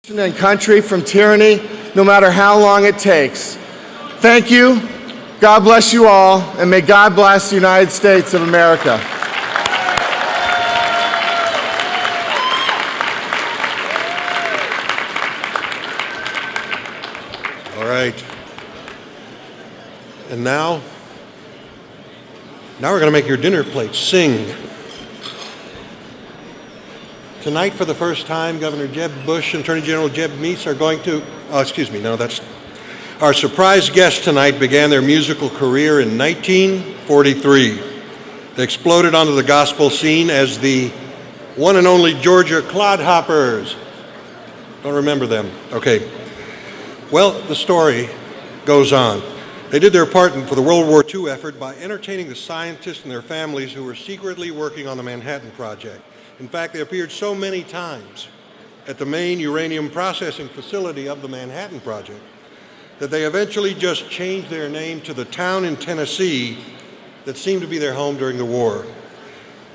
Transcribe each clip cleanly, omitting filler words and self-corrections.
And country from tyranny, no matter how long it takes. Thank you. God bless you all, and may God bless the United States of America. All right. And now we're going to make your dinner plate sing. Tonight, for the first time, Governor Jeb Bush and Attorney General Jeb Meese are going to, our surprise guests tonight began their musical career in 1943. They exploded onto the gospel scene as the one and only Georgia Clodhoppers. Don't remember them. Okay. Well, the story goes on. They did their part for the World War II effort by entertaining the scientists and their families who were secretly working on the Manhattan Project. In fact, they appeared so many times at the main uranium processing facility of the Manhattan Project that they eventually just changed their name to the town in Tennessee that seemed to be their home during the war.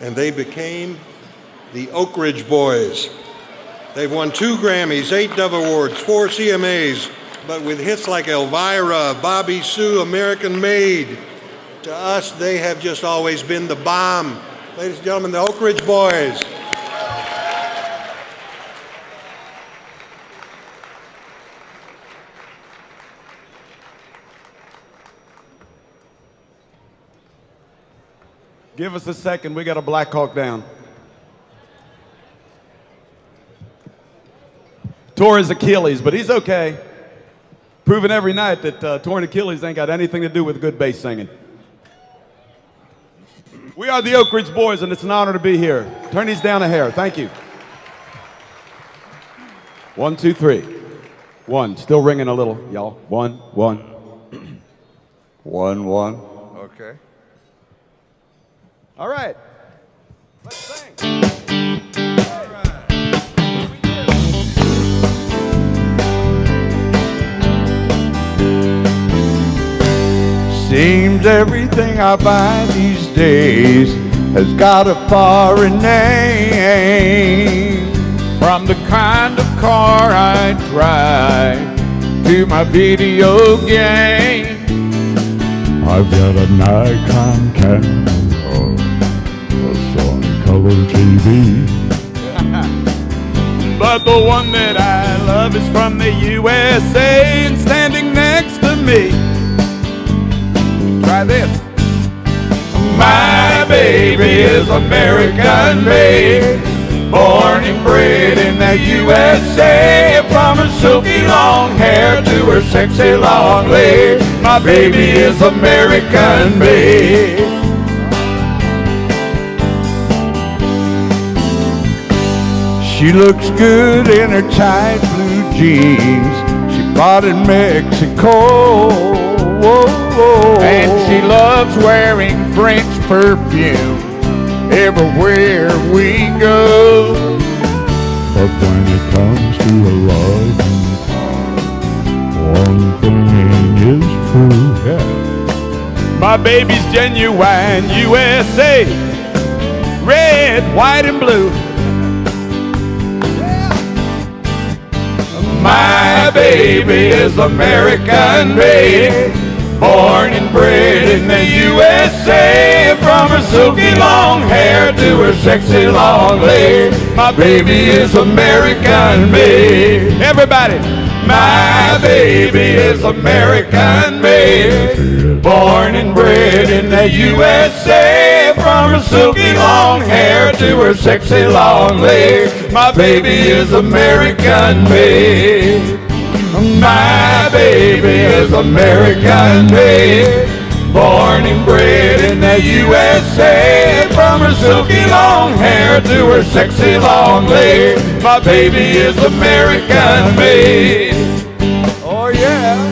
And they became the Oakridge Boys. They've won 2 Grammys, 8 Dove Awards, 4 CMAs, but with hits like Elvira, Bobby Sue, American Made. To us, they have just always been the bomb. Ladies and gentlemen, the Oakridge Boys. Give us a second, we got a Black Hawk down. Tore his Achilles, but he's okay. Proving every night that torn Achilles ain't got anything to do with good bass singing. We are the Oakridge Boys, and it's an honor to be here. Turn these down a hair. Thank you. 1, 2, 3. 1. Still ringing a little, y'all. 1, 1. 1, 1. Okay. All right. Let's sing. All right. Seems everything I buy these days has got a foreign name. From the kind of car I drive to my video game. I've got a Nikon camera, a Sony color TV. But the one that I love is from the USA and standing next to me. Try this. My baby is American made, born and bred in the USA. From her silky long hair to her sexy long legs, my baby is American made. She looks good in her tight blue jeans she bought in Mexico. And she loves wearing French perfume everywhere we go. But when it comes to a loving part, one thing is true. Yeah. My baby's genuine USA, red, white, and blue. My baby is American made, born and bred in the USA. From her silky long hair to her sexy long legs, my baby is American made. Everybody! My baby is American made, born and bred in the USA. From her silky long hair to her sexy long legs, my baby is American made. My baby is American made, born and bred in the USA. From her silky long hair to her sexy long legs, my baby is American made. Oh yeah.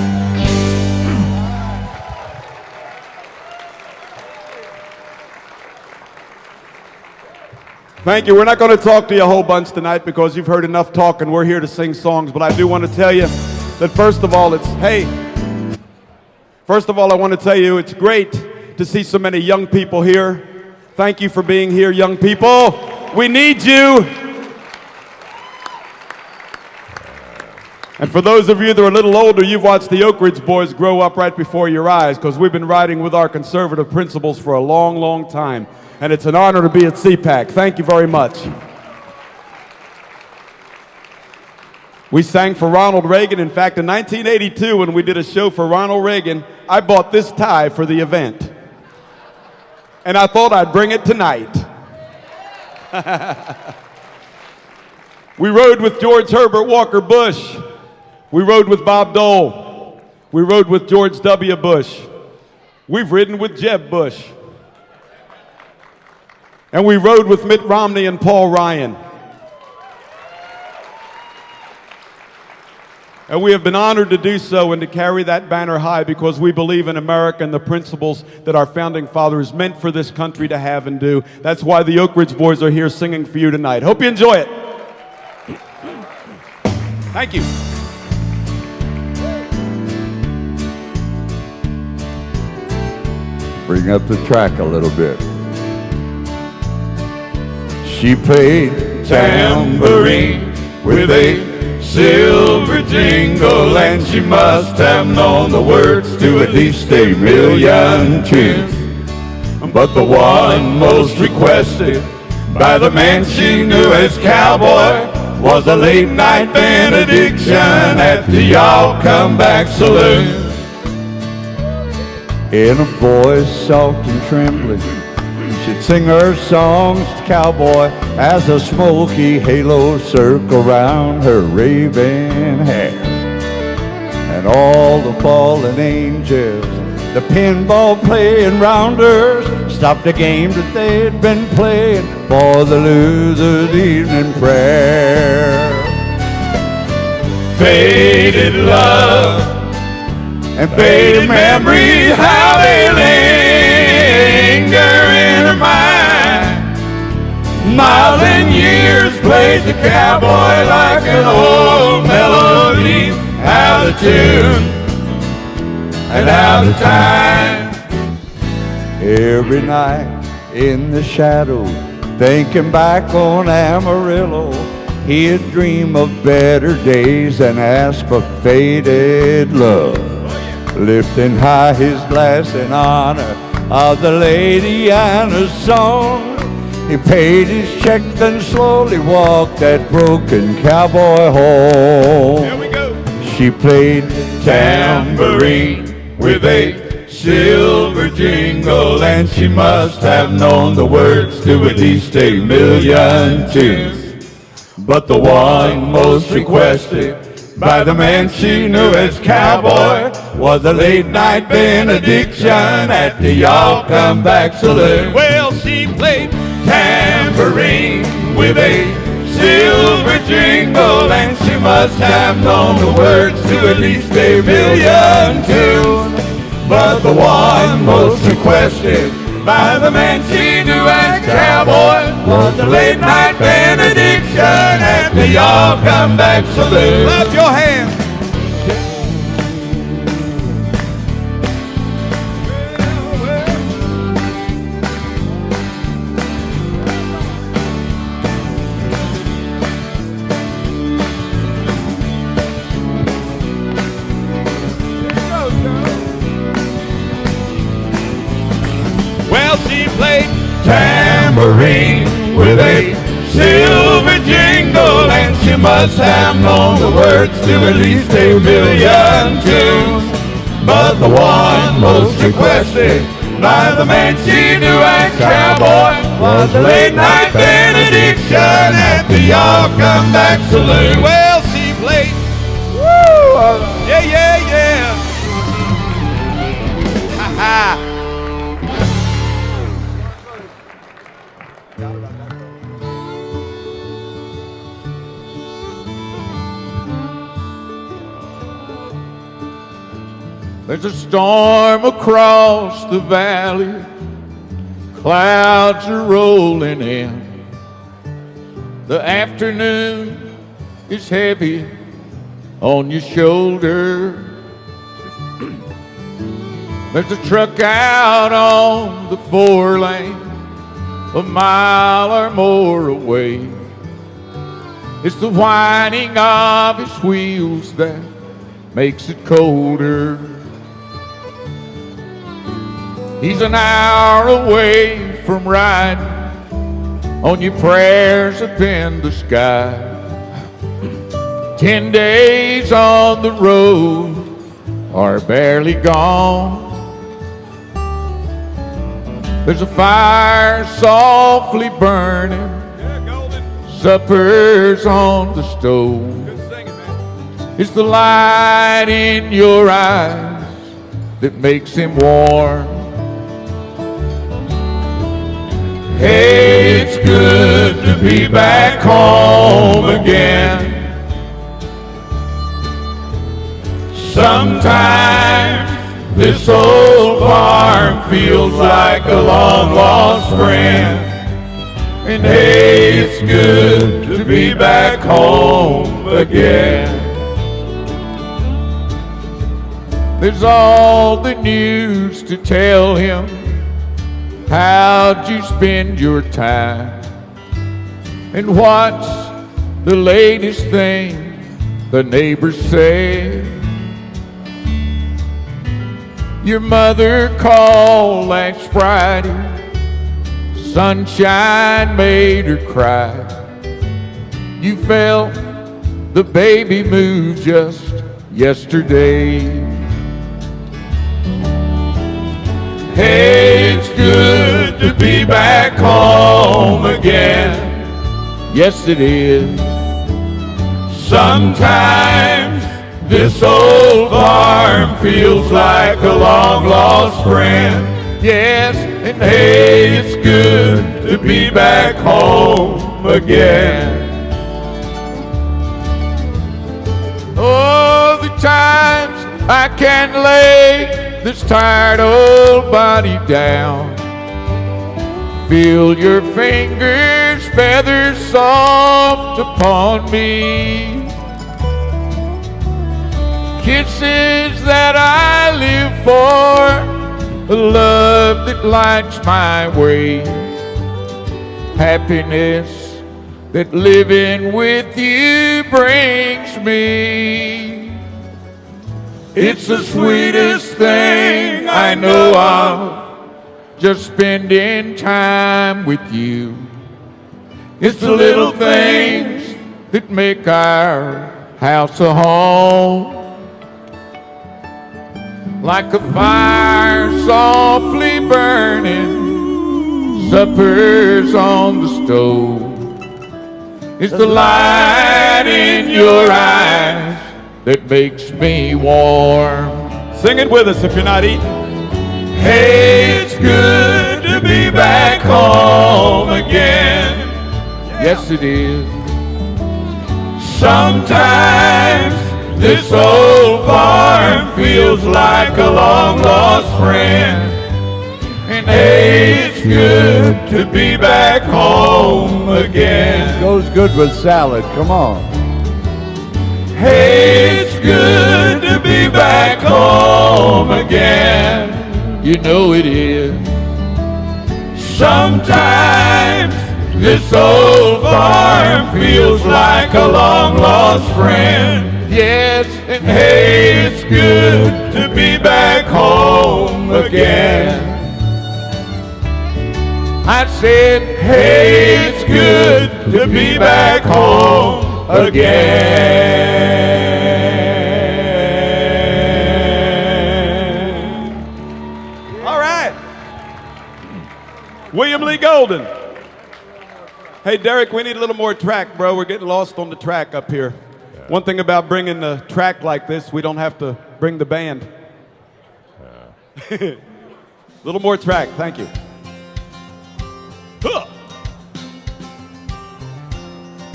Thank you. We're not going to talk to you a whole bunch tonight because you've heard enough talk and we're here to sing songs. But I do want to tell you that first of all, I want to tell you it's great to see so many young people here. Thank you for being here, young people. We need you. And for those of you that are a little older, you've watched the Oakridge Boys grow up right before your eyes, because we've been riding with our conservative principles for a long, long time. And it's an honor to be at CPAC. Thank you very much. We sang for Ronald Reagan. In fact, in 1982, when we did a show for Ronald Reagan, I bought this tie for the event. And I thought I'd bring it tonight. We rode with George Herbert Walker Bush. We rode with Bob Dole. We rode with George W. Bush. We've ridden with Jeb Bush. And we rode with Mitt Romney and Paul Ryan. And we have been honored to do so and to carry that banner high because we believe in America and the principles that our founding fathers meant for this country to have and do. That's why the Oakridge Boys are here singing for you tonight. Hope you enjoy it. Thank you. Bring up the track a little bit. She played tambourine with a silver jingle, and she must have known the words to at least a million tunes. But the one most requested by the man she knew as cowboy was a late night benediction at the Y'all Come Back Saloon. In a voice soft and trembling, she'd sing her songs to cowboy as a smoky halo circled around her raven hair. And all the fallen angels, the pinball playing rounders, stopped the game that they'd been playing for the loser's evening prayer. Faded love and faded memories, how they linger in her mind. Miles and years played the cowboy like an old melody, out of tune and out of time. Every night in the shadow, thinking back on Amarillo, he'd dream of better days and ask for faded love. Lifting high his glass in honor of the lady and her song, he paid his check, then slowly walked that broken cowboy home. Here we go. She played tambourine with a silver jingle, and she must have known the words to at least a million tunes. But the one most requested by the man she knew as cowboy was a late night benediction at the Y'all Come Back Saloon. Well, she played tambourine with a silver jingle, and she must have known the words to at least a million tunes. But the one most requested by the man she knew as cowboy was the late night benediction at the Y'all Come Back Saloon. Clap your hands. Well, she played tambourine with a silver jingle, and she must have known the words to at least a million tunes. But the one most requested by the man she knew as cowboy was the late night benediction at the Y'all Come Back Saloon. Well, she played, woo, yeah, yeah, yeah. Ha ha. There's a storm across the valley, clouds are rolling in. The afternoon is heavy on your shoulder. There's a truck out on the 4-lane, a mile or more away. It's the whining of his wheels that makes it colder. He's an hour away from riding on your prayers up in the sky. 10 days on the road are barely gone. There's a fire softly burning, supper's on the stove. It's the light in your eyes that makes him warm. Hey, it's good to be back home again. Sometimes this old farm feels like a long-lost friend. And hey, it's good to be back home again. There's all the news to tell him. How'd you spend your time? And what's the latest thing the neighbors say? Your mother called last Friday. Sunshine made her cry. You felt the baby move just yesterday. Hey, it's good to be back home again. Yes, it is. Sometimes this old farm feels like a long-lost friend. Yes, and hey, it's good to be back home again. Oh, the times I can't lay this tired old body down. Feel your fingers, feathers soft upon me. Kisses that I live for, a love that lights my way. Happiness that living with you brings me. It's the sweetest thing I know of, just spending time with you. It's the little things that make our house a home. Like a fire softly burning, supper's on the stove. It's the light in your eyes that makes me warm. Sing it with us if you're not eating. Hey, it's good to be back home again. Yes, it is. Sometimes this old farm feels like a long-lost friend. And hey, it's good to be back home again. Goes good with salad, come on. Hey, it's good to be back home again. You know it is. Sometimes this old farm feels like a long-lost friend. Yes, and hey, it's good to be back home again. I said, hey, it's good to be back home again. All right. William Lee Golden. Hey, Derek, we need a little more track, bro. We're getting lost on the track up here. One thing about bringing the track like this, we don't have to bring the band. A little more track, thank you.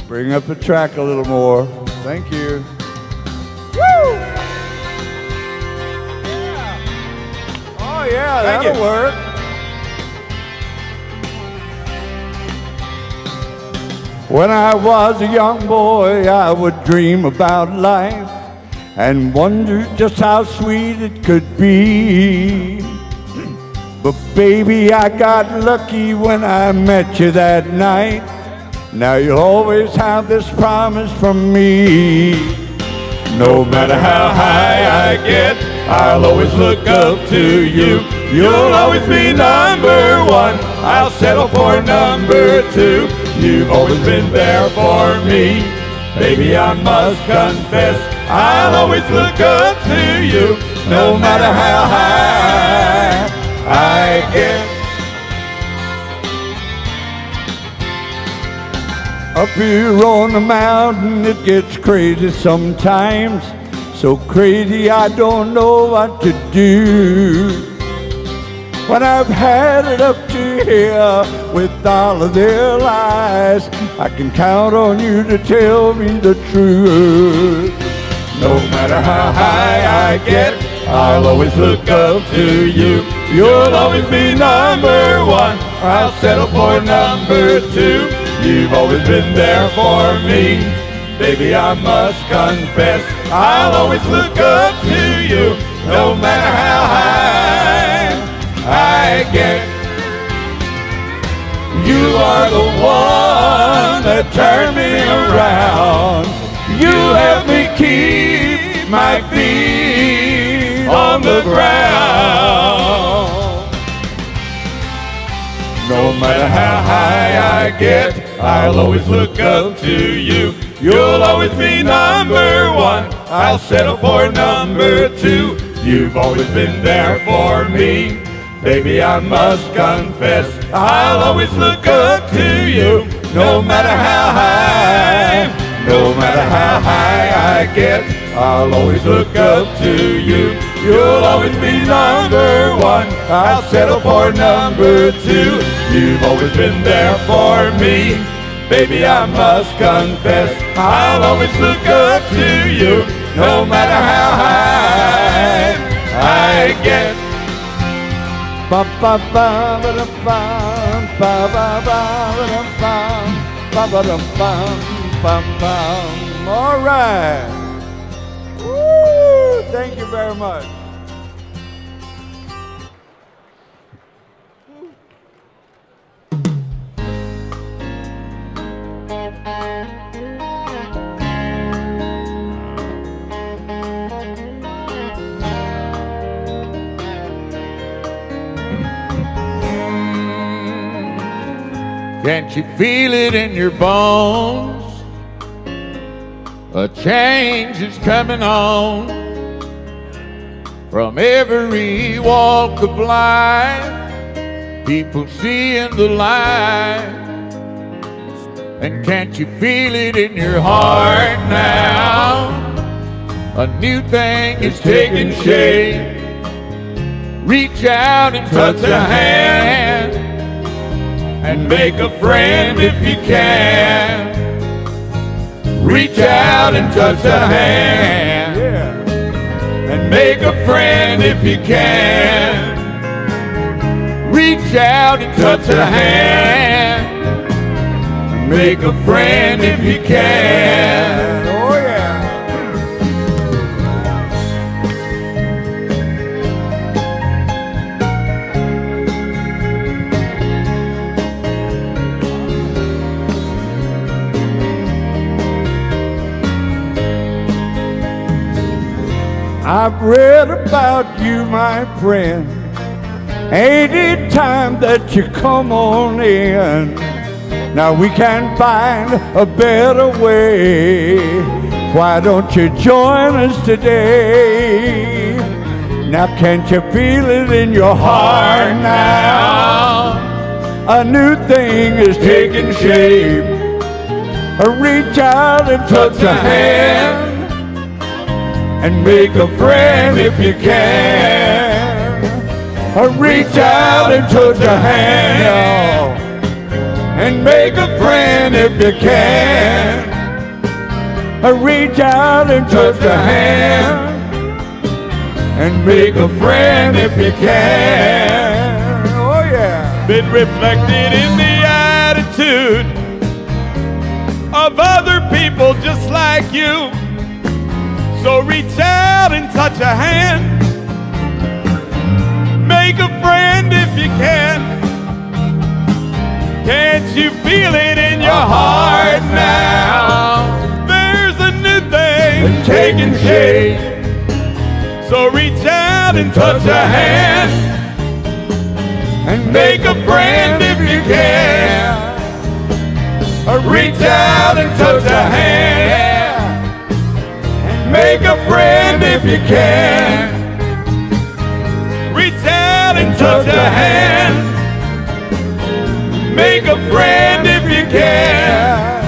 Bring up the track a little more. Thank you. Woo! Oh yeah, Thank that'll you. work. When I was a young boy, I would dream about life and wonder just how sweet it could be. But baby, I got lucky when I met you that night. Now you'll always have this promise from me. No matter how high I get, I'll always look up to you. You'll always be number one, I'll settle for number two. You've always been there for me, baby, I must confess. I'll always look up to you, no matter how high I get. Up here on the mountain it gets crazy sometimes, so crazy I don't know what to do. When I've had it up to here with all of their lies, I can count on you to tell me the truth. No matter how high I get, I'll always look up to you. You'll always be number one, I'll settle for number two. You've always been there for me, baby, I must confess. I'll always look up to you, no matter how high I get. You are the one that turned me around. You help me keep my feet on the ground. No matter how high I get, I'll always look up to you. You'll always be number one, I'll settle for number two. You've always been there for me, baby, I must confess. I'll always look up to you, no matter how high. No matter how high I get, I'll always look up to you. You'll always be number one, I'll settle for number two. You've always been there for me, baby, I must confess. I'll always look up to you, no matter how high I get. Ba ba ba ba da ba ba ba ba ba ba ba ba ba. All right. Woo! Thank you very much. Can't you feel it in your bones? A change is coming on from every walk of life. People seeing the light. And can't you feel it in your heart now? A new thing is taking shape. Reach out and touch a hand and make a friend if you can. Reach out and touch a hand, and make a friend if you can. Reach out and touch a hand, and make a friend if you can. Oh yeah. I've read about you, my friend. Ain't it time that you come on in? Now we can find a better way. Why don't you join us today? Now can't you feel it in your heart now? A new thing is taking shape. Reach out and touch a hand and make a friend if you can. Reach out and touch a hand and make a friend if you can. Reach out and touch a hand and make a friend if you can. Oh yeah. Been reflected in the attitude of other people just like you. So reach out and touch a hand. Make a friend if you can. Can't you feel it in your heart now? There's a new thing taking shape. So reach out and touch a hand and make a friend if you can. Reach out and touch a hand and make a friend if you can. Reach out and touch a hand, make a friend if you can.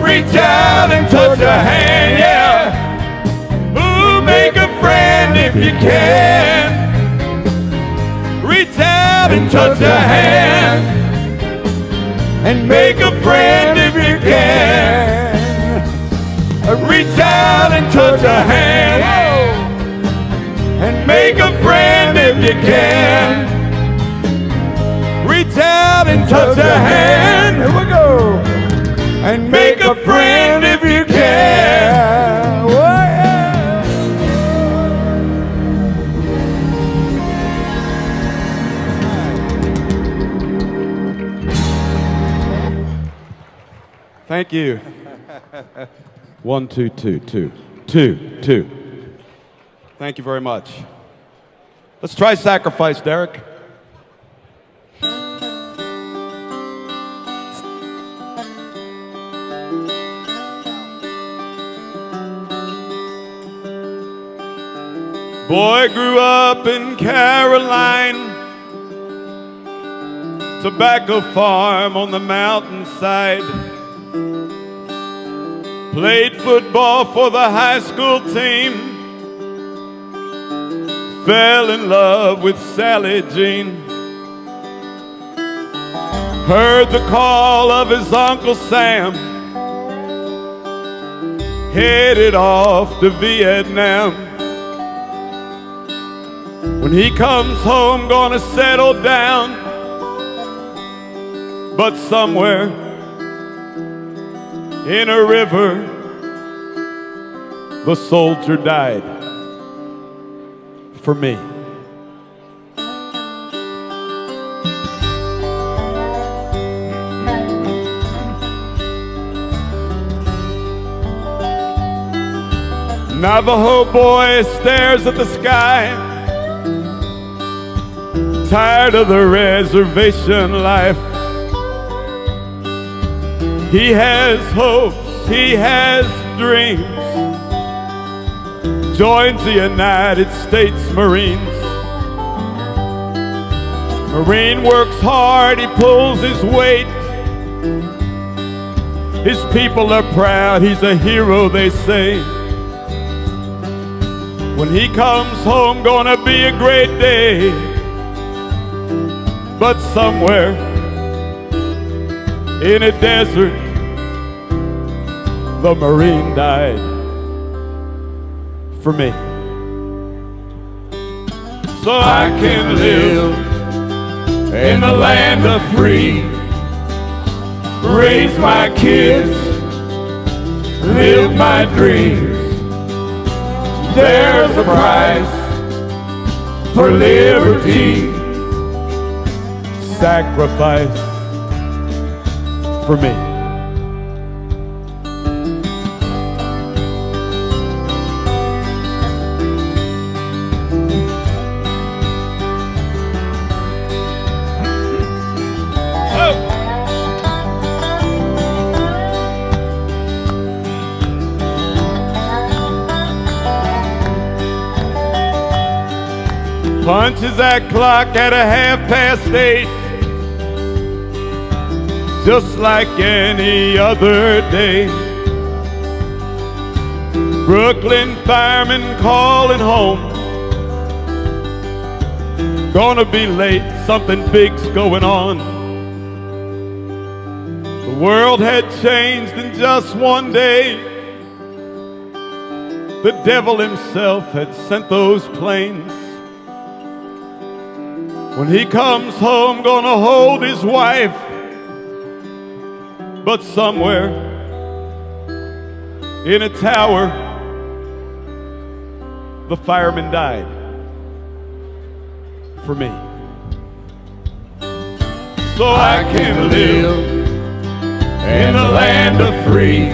Reach out and touch a hand, yeah. Ooh, make a friend if you can. Reach out and touch a hand and make a friend if you can. Reach out and touch a hand and make a friend if you can. Reach out and touch a hand. Here we go. And make a friend if you can. Oh, yeah. Thank you. 1, 2, 2, 2, 2, 2. Thank you very much. Let's try Sacrifice, Derek. Boy grew up in Caroline, tobacco farm on the mountainside. Played football for the high school team. Fell in love with Sally Jean. Heard the call of his Uncle Sam. Headed off to Vietnam. When he comes home, gonna settle down. But somewhere in a river, the soldier died for me. Navajo boy stares at the sky, tired of the reservation life. He has hopes, he has dreams. Joins the United States Marines. Marine works hard, he pulls his weight. His people are proud, he's a hero, they say. When he comes home, gonna be a great day. But somewhere in a desert, the Marine died for me. So I can live in the land of free, raise my kids, live my dreams. There's a price for liberty, sacrifice for me. Punches that clock at 8:30, just like any other day. Brooklyn firemen calling home. Gonna be late, something big's going on. The world had changed in just one day. The devil himself had sent those planes. When he comes home, gonna hold his wife. But somewhere in a tower, the fireman died for me. so I can live in the land of free.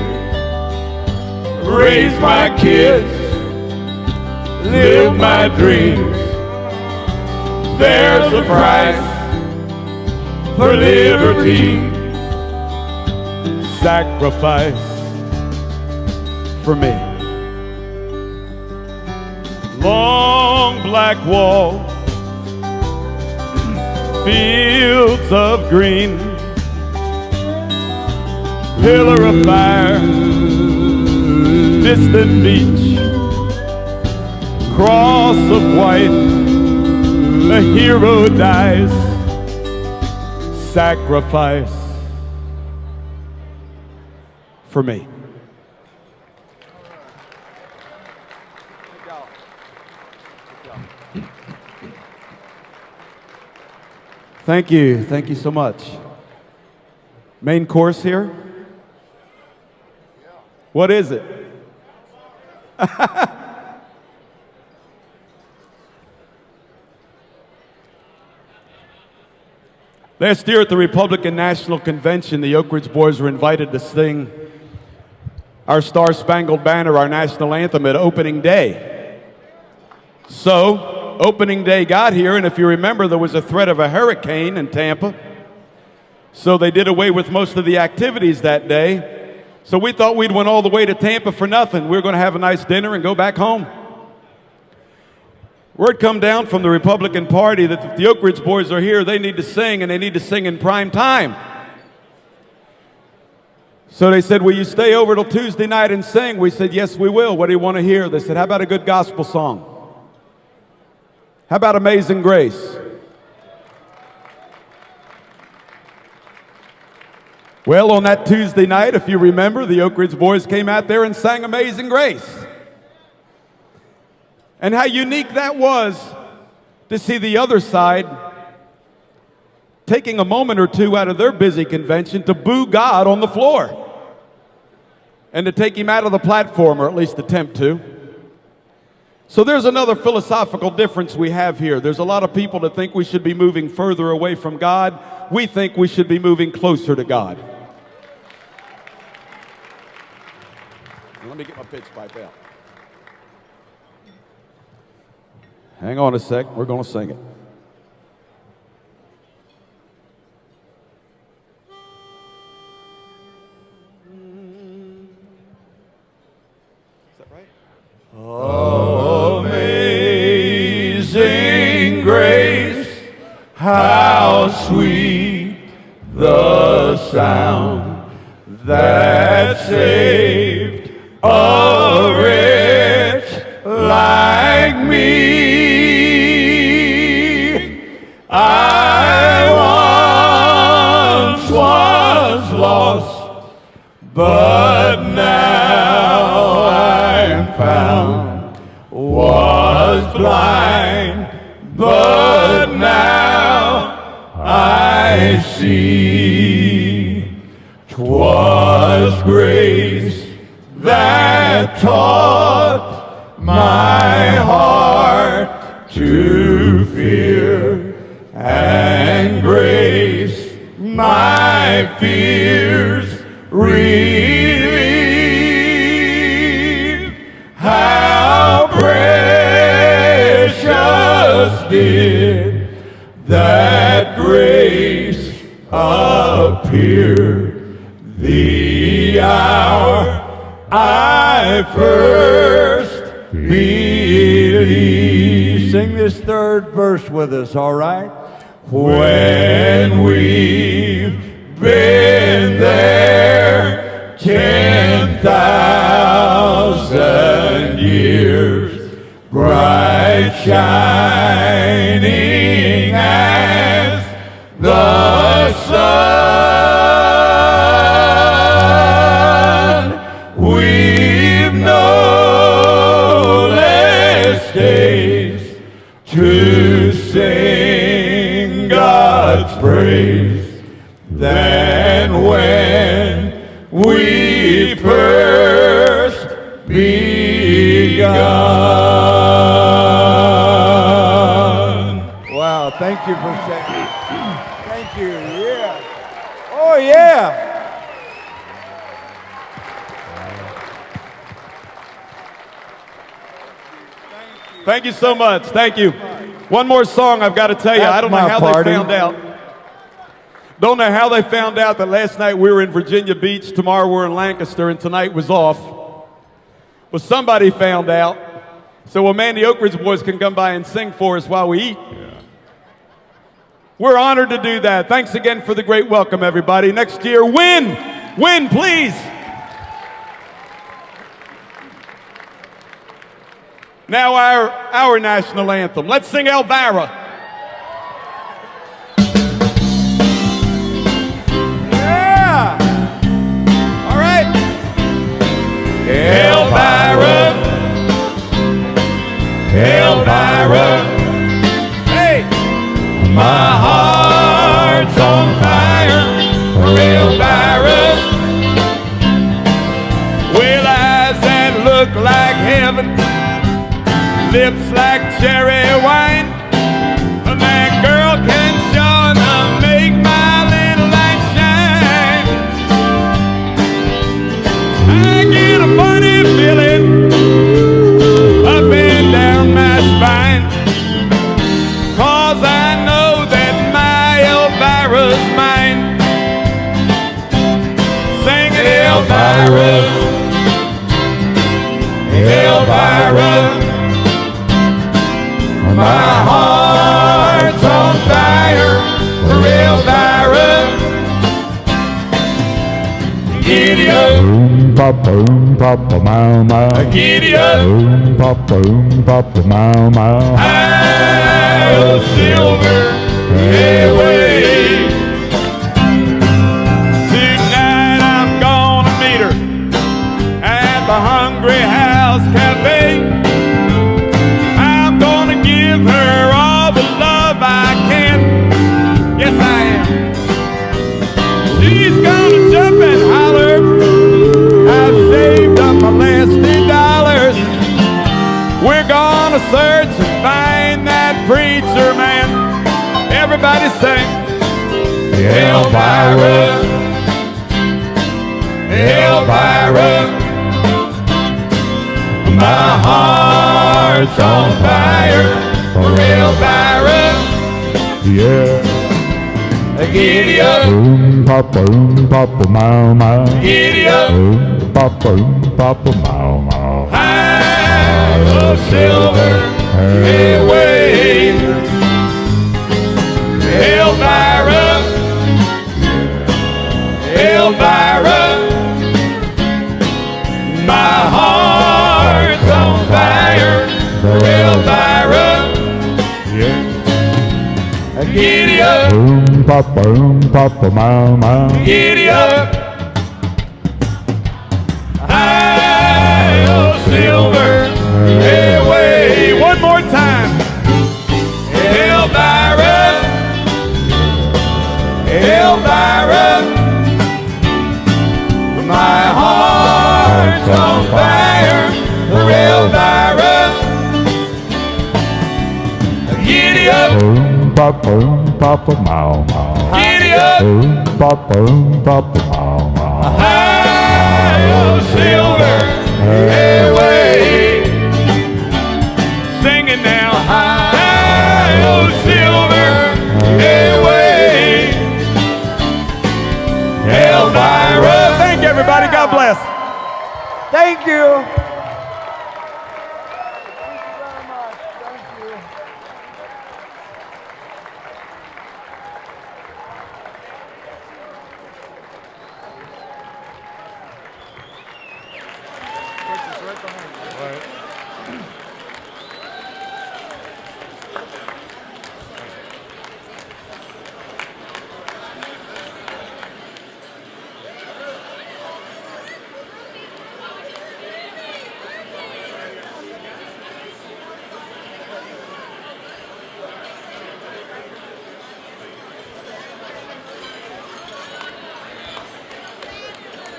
Raise my kids, live my dreams. There's a price for liberty. Sacrifice for me. Long black wall, fields of green, pillar of fire, distant beach, cross of white, a hero dies. Sacrifice for me. Thank you. Thank you so much. Main course here? What is it? Last year at the Republican National Convention, the Oakridge Boys were invited to sing our Star-Spangled Banner, our national anthem, at opening day. So, opening day got here, and if you remember, there was a threat of a hurricane in Tampa. So they did away with most of the activities that day. So we thought we'd went all the way to Tampa for nothing. We were going to have a nice dinner and go back home. Word come down from the Republican Party that if the Oakridge Boys are here, they need to sing, and they need to sing in prime time. So they said, will you stay over till Tuesday night and sing? We said, yes, we will. What do you want to hear? They said, how about a good gospel song? How about Amazing Grace? Well, on that Tuesday night, if you remember, the Oakridge Boys came out there and sang Amazing Grace. And how unique that was to see the other side taking a moment or two out of their busy convention to boo God on the floor and to take him out of the platform, or at least attempt to. So there's another philosophical difference we have here. There's a lot of people that think we should be moving further away from God. We think we should be moving closer to God. Let me get my pitch pipe out. Hang on a sec. We're going to sing it. Is that right? Amazing grace, how sweet the sound that saved a wretch like me. I once was lost, but now I'm found. Was blind, but now I see. 'Twas grace that taught my heart to fear, and grace my fears relieved. How precious did that grace appear the hour I first believed. Sing this third verse with us, all right? When we've been there 10,000 years, bright shining as the sun, we've no less days to sing God's praise than when we first begun. Wow, Thank you for saying. Thank you. Yeah. Oh yeah. Thank you so much. Thank you. One more song I've got to tell you. I don't know how they found out. Don't know how they found out that last night we were in Virginia Beach, tomorrow we're in Lancaster, and tonight was off. But somebody found out. So, well, man, the Oakridge Boys can come by and sing for us while we eat. We're honored to do that. Thanks again for the great welcome, everybody. Next year, win! Win, please! Now our national anthem. Let's sing Elvira. Yeah. All right. Elvira, Elvira, Hey. my heart's on fire for Elvira. With eyes that look like heaven, lips like cherry wine, and that girl can sure enough make my little light shine. I get a funny feeling up and down my spine, 'cause I know that my Elvira's mine. Sing it, Elvira, Elvira. My heart's on fire for Elvira. Giddy up, Boom, papa, mow, mow. giddy up, Boom, papa, mow, mow. high oh silver, away. Tonight I'm gonna meet her at the Hungry House Cafe. I'm gonna give her all the love I can. Yes, I am. She's gonna jump and holler, I've saved up my last $2. We're gonna search and find that preacher man. Everybody sing. Elvira, Elvira, my heart's on fire for Elvira. Yeah. Giddy up, Boom, papa, mow, mow. giddy up, Boom, papa, mow, mow. high of silver, away. Elvira, Elvira, my heart's on fire for Elvira. Yeah. Giddy up, Boom, papa, mow, mow. giddy up, high of silver, away. One more time. Elvira, Elvira, my heart's on fire for Elvira. Giddy up, Boom, papa, mow, mow. giddy up, Boom, papa, mow, mow. high of silver, away. Sing it now. High of silver, away. Elvira. Thank you, everybody. God bless. Thank you.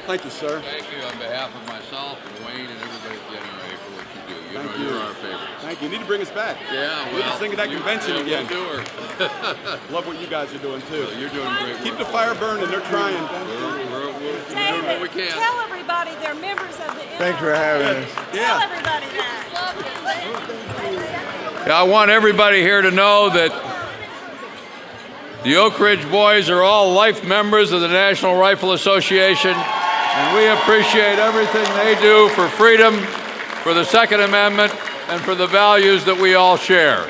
Thank you, sir. Thank you on behalf of myself and Wayne and everybody getting ready for what you do. You know, you're our favorite. Thank you. You need to bring us back. Yeah, We need to sing at that convention again. We'll do her. Love what you guys are doing too. You're doing great. Keep the fire burning. They're trying. We're doing what we can. Tell everybody they're members of the Thanks for having us. Tell everybody that. Yeah, I want everybody here to know that the Oakridge Boys are all life members of the National Rifle Association, and we appreciate everything they do for freedom, for the Second Amendment, and for the values that we all share.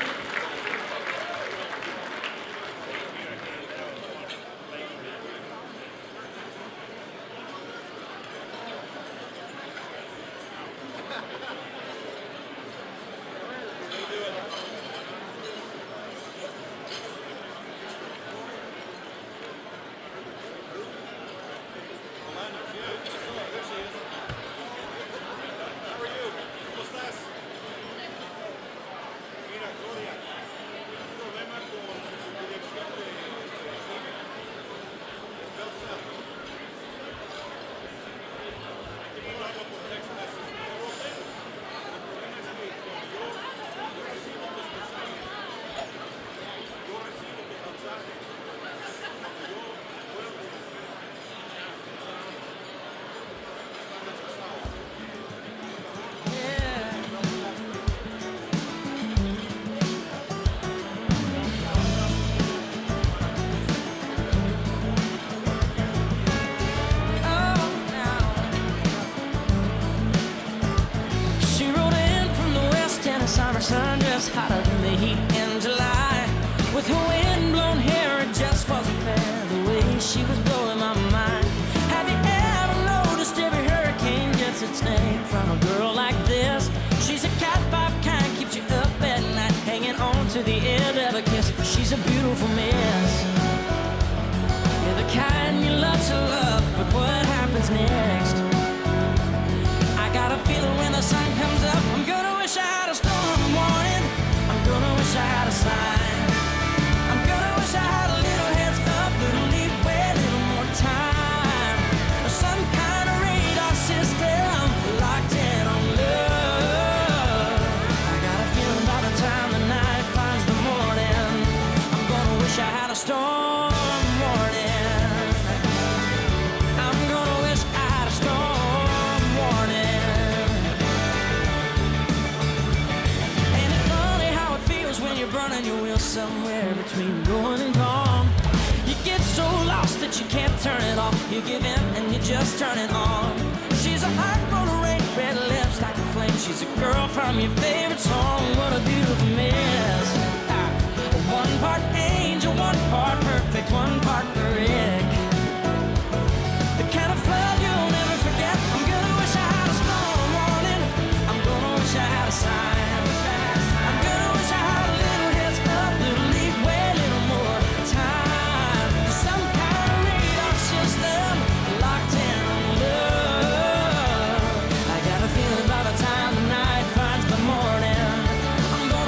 Sun just hotter than the heat in July. With her wind-blown hair, it just wasn't fair the way she was blowing my mind. Have you ever noticed every hurricane gets its name from a girl like this? She's a cat five kind, keeps you up at night, hanging on to the end of a kiss. She's a beautiful miss. You're the kind you love to love, but what happens next? I got a feeling when the sun comes up, I'm gonna wish I had a storm warning. I'm gonna wish I had a sign. I'm gonna wish I had a little heads up, little leeway, a little more time. Or some kind of radar system locked in on love. I got a feeling by the time the night finds the morning, I'm gonna wish I had a storm warning. I'm gonna wish I had a storm warning. When you're burning your wheels somewhere between going and gone, you get so lost that you can't turn it off. You give in and you just turn it on. She's a heart full of rain, red lips like a flame. She's a girl from your favorite song. What a beautiful miss. One part angel, one part perfect, one part brick. The kind of flood you'll never forget. I'm gonna wish I had a storm warning. I'm gonna wish I had a sign. By the time the night finds the morning, I'm gonna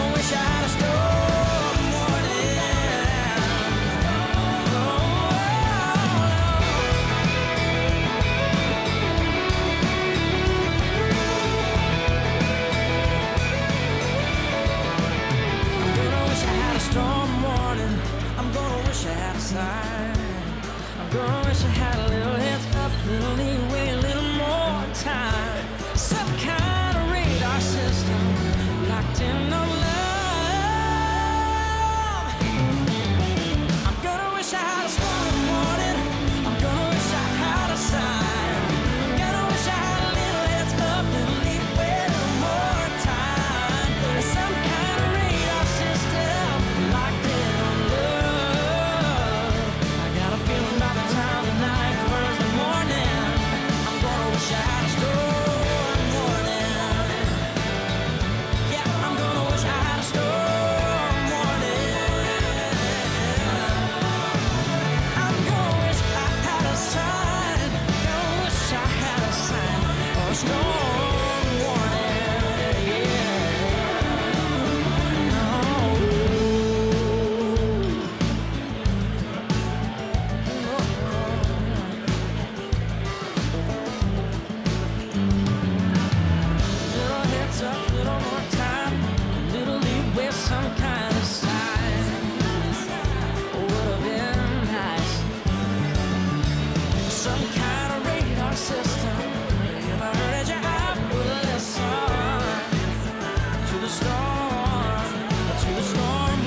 some kind of sign. Would have been nice. Some kind of radar system. If I heard you out, would listen to the storm warning.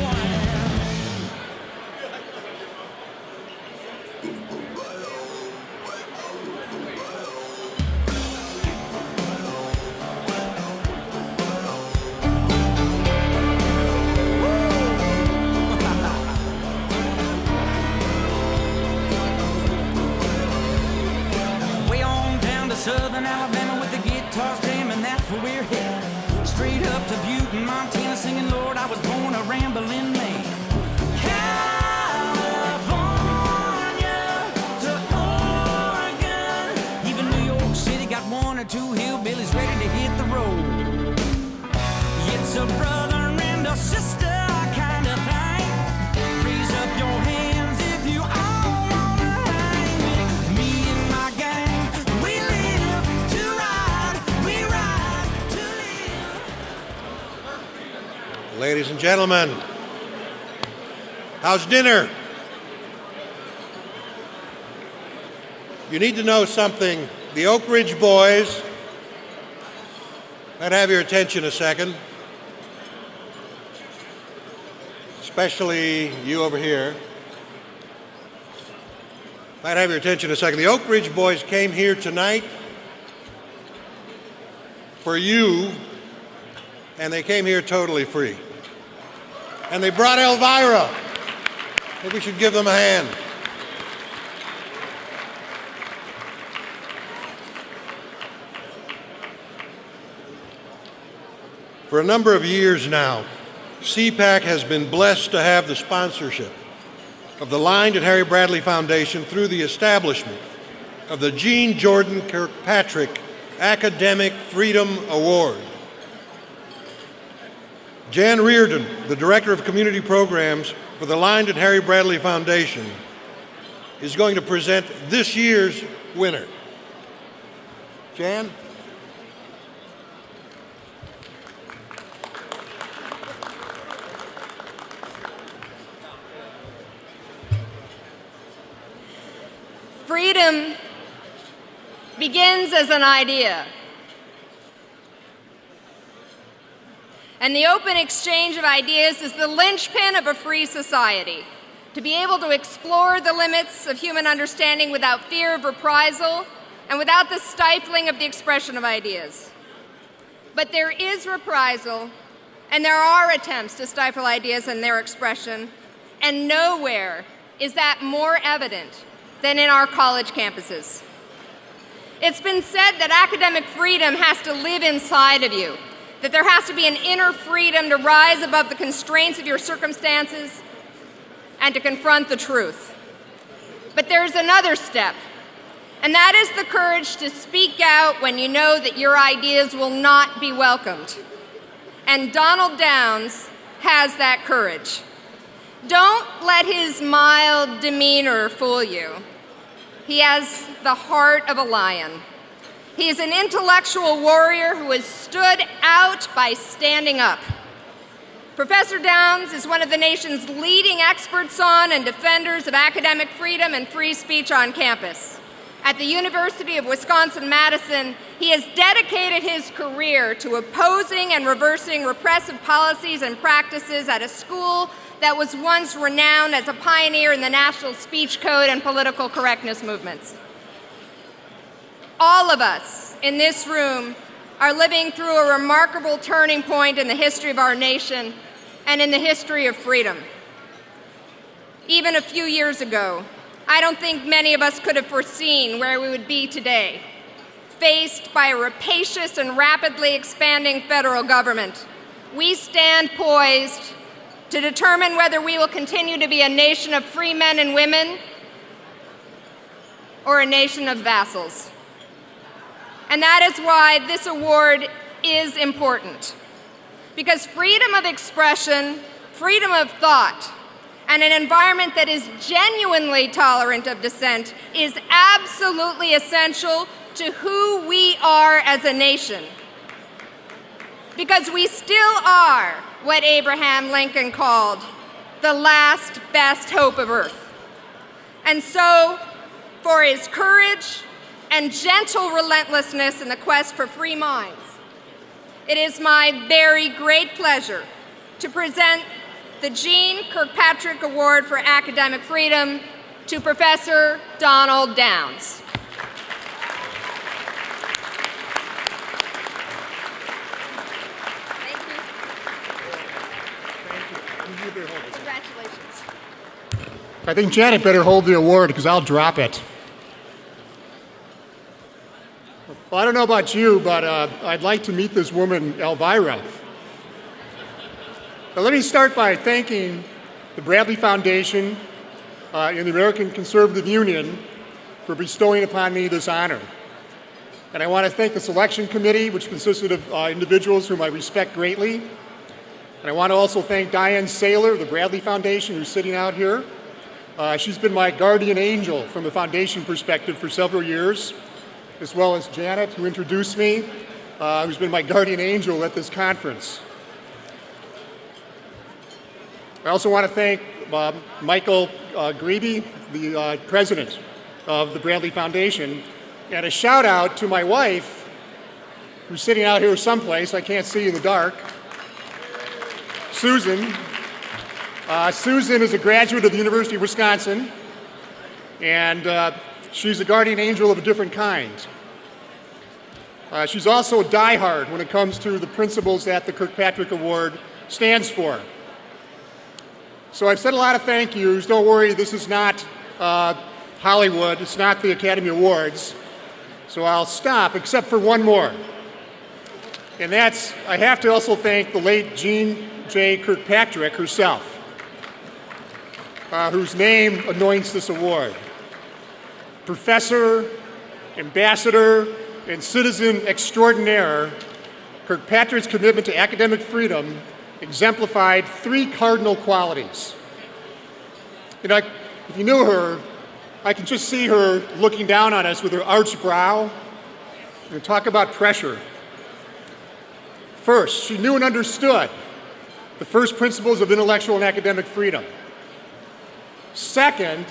Way on down to southern Alabama with the guitars jamming, that's where we're headed. Straight up to Butte in Montana singing, Lord, I was born a rambling man. California to Oregon, even New York City got one or two hillbillies ready to hit the road. It's a brother and a sister kind of thing. Raise up your hands if you all wanna hang with me and my gang. We live to ride, we ride to live. Ladies and gentlemen, how's dinner? You need to know something. The Oakridge Boys, I'd have your attention a second, especially you over here. I'd have your attention a second. The Oakridge Boys came here tonight for you, and they came here totally free. And they brought Elvira. I think we should give them a hand. For a number of years now, CPAC has been blessed to have the sponsorship of the Lynd and Harry Bradley Foundation through the establishment of the Jean Jordan Kirkpatrick Academic Freedom Award. Jan Reardon, the Director of Community Programs for the Lynd and Harry Bradley Foundation, is going to present this year's winner. Jan? Freedom begins as an idea. And the open exchange of ideas is the linchpin of a free society. To be able to explore the limits of human understanding without fear of reprisal and without the stifling of the expression of ideas. But there is reprisal, and there are attempts to stifle ideas and their expression, and nowhere is that more evident than in our college campuses. It's been said that academic freedom has to live inside of you, that there has to be an inner freedom to rise above the constraints of your circumstances and to confront the truth. But there's another step, and that is the courage to speak out when you know that your ideas will not be welcomed. And Donald Downs has that courage. Don't let his mild demeanor fool you. He has the heart of a lion. He is an intellectual warrior who has stood out by standing up. Professor Downs is one of the nation's leading experts on and defenders of academic freedom and free speech on campus. At the University of Wisconsin-Madison, he has dedicated his career to opposing and reversing repressive policies and practices at a school that was once renowned as a pioneer in the national speech code and political correctness movements. All of us in this room are living through a remarkable turning point in the history of our nation and in the history of freedom. Even a few years ago, I don't think many of us could have foreseen where we would be today, faced by a rapacious and rapidly expanding federal government. We stand poised to determine whether we will continue to be a nation of free men and women or a nation of vassals. And that is why this award is important. Because freedom of expression, freedom of thought, and an environment that is genuinely tolerant of dissent is absolutely essential to who we are as a nation. Because we still are what Abraham Lincoln called the last best hope of earth. And so, for his courage and gentle relentlessness in the quest for free minds, it is my very great pleasure to present the Jean Kirkpatrick Award for Academic Freedom to Professor Donald Downs. Congratulations. I think Janet better hold the award because I'll drop it. Well, I don't know about you, but I'd like to meet this woman, Elvira. Now, let me start by thanking the Bradley Foundation and the American Conservative Union for bestowing upon me this honor. And I want to thank the selection committee, which consisted of individuals whom I respect greatly. And I want to also thank Diane Saylor of the Bradley Foundation, who's sitting out here. She's been my guardian angel from the foundation perspective for several years, as well as Janet, who introduced me, who's been my guardian angel at this conference. I also want to thank Michael Grebe, the president of the Bradley Foundation, and a shout out to my wife, who's sitting out here someplace, I can't see in the dark, Susan. Susan is a graduate of the University of Wisconsin, and she's a guardian angel of a different kind. She's also a diehard when it comes to the principles that the Kirkpatrick Award stands for. So I've said a lot of thank yous. Don't worry, this is not Hollywood. It's not the Academy Awards. So I'll stop, except for one more. And that's, I have to also thank the late Jean J. Kirkpatrick herself, whose name anoints this award. Professor, ambassador, and citizen extraordinaire, Kirkpatrick's commitment to academic freedom exemplified three cardinal qualities. You know, if you knew her, I can just see her looking down on us with her arched brow. And talk about pressure. First, she knew and understood the first principles of intellectual and academic freedom. Second,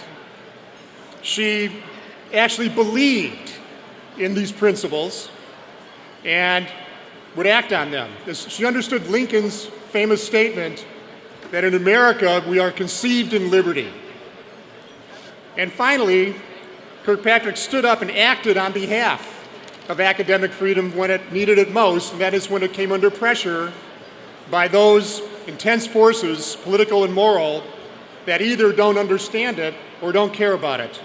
she actually believed in these principles and would act on them. She understood Lincoln's famous statement that in America we are conceived in liberty. And finally, Kirkpatrick stood up and acted on behalf of academic freedom when it needed it most, and that is when it came under pressure by those intense forces, political and moral, that either don't understand it or don't care about it.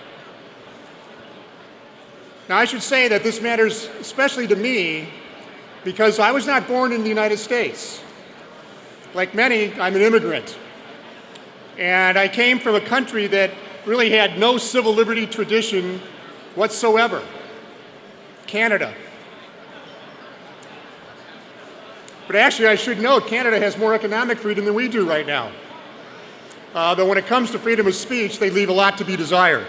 Now, I should say that this matters especially to me because I was not born in the United States. Like many, I'm an immigrant. And I came from a country that really had no civil liberty tradition whatsoever, Canada. But actually, I should note, Canada has more economic freedom than we do right now. Though when it comes to freedom of speech, they leave a lot to be desired.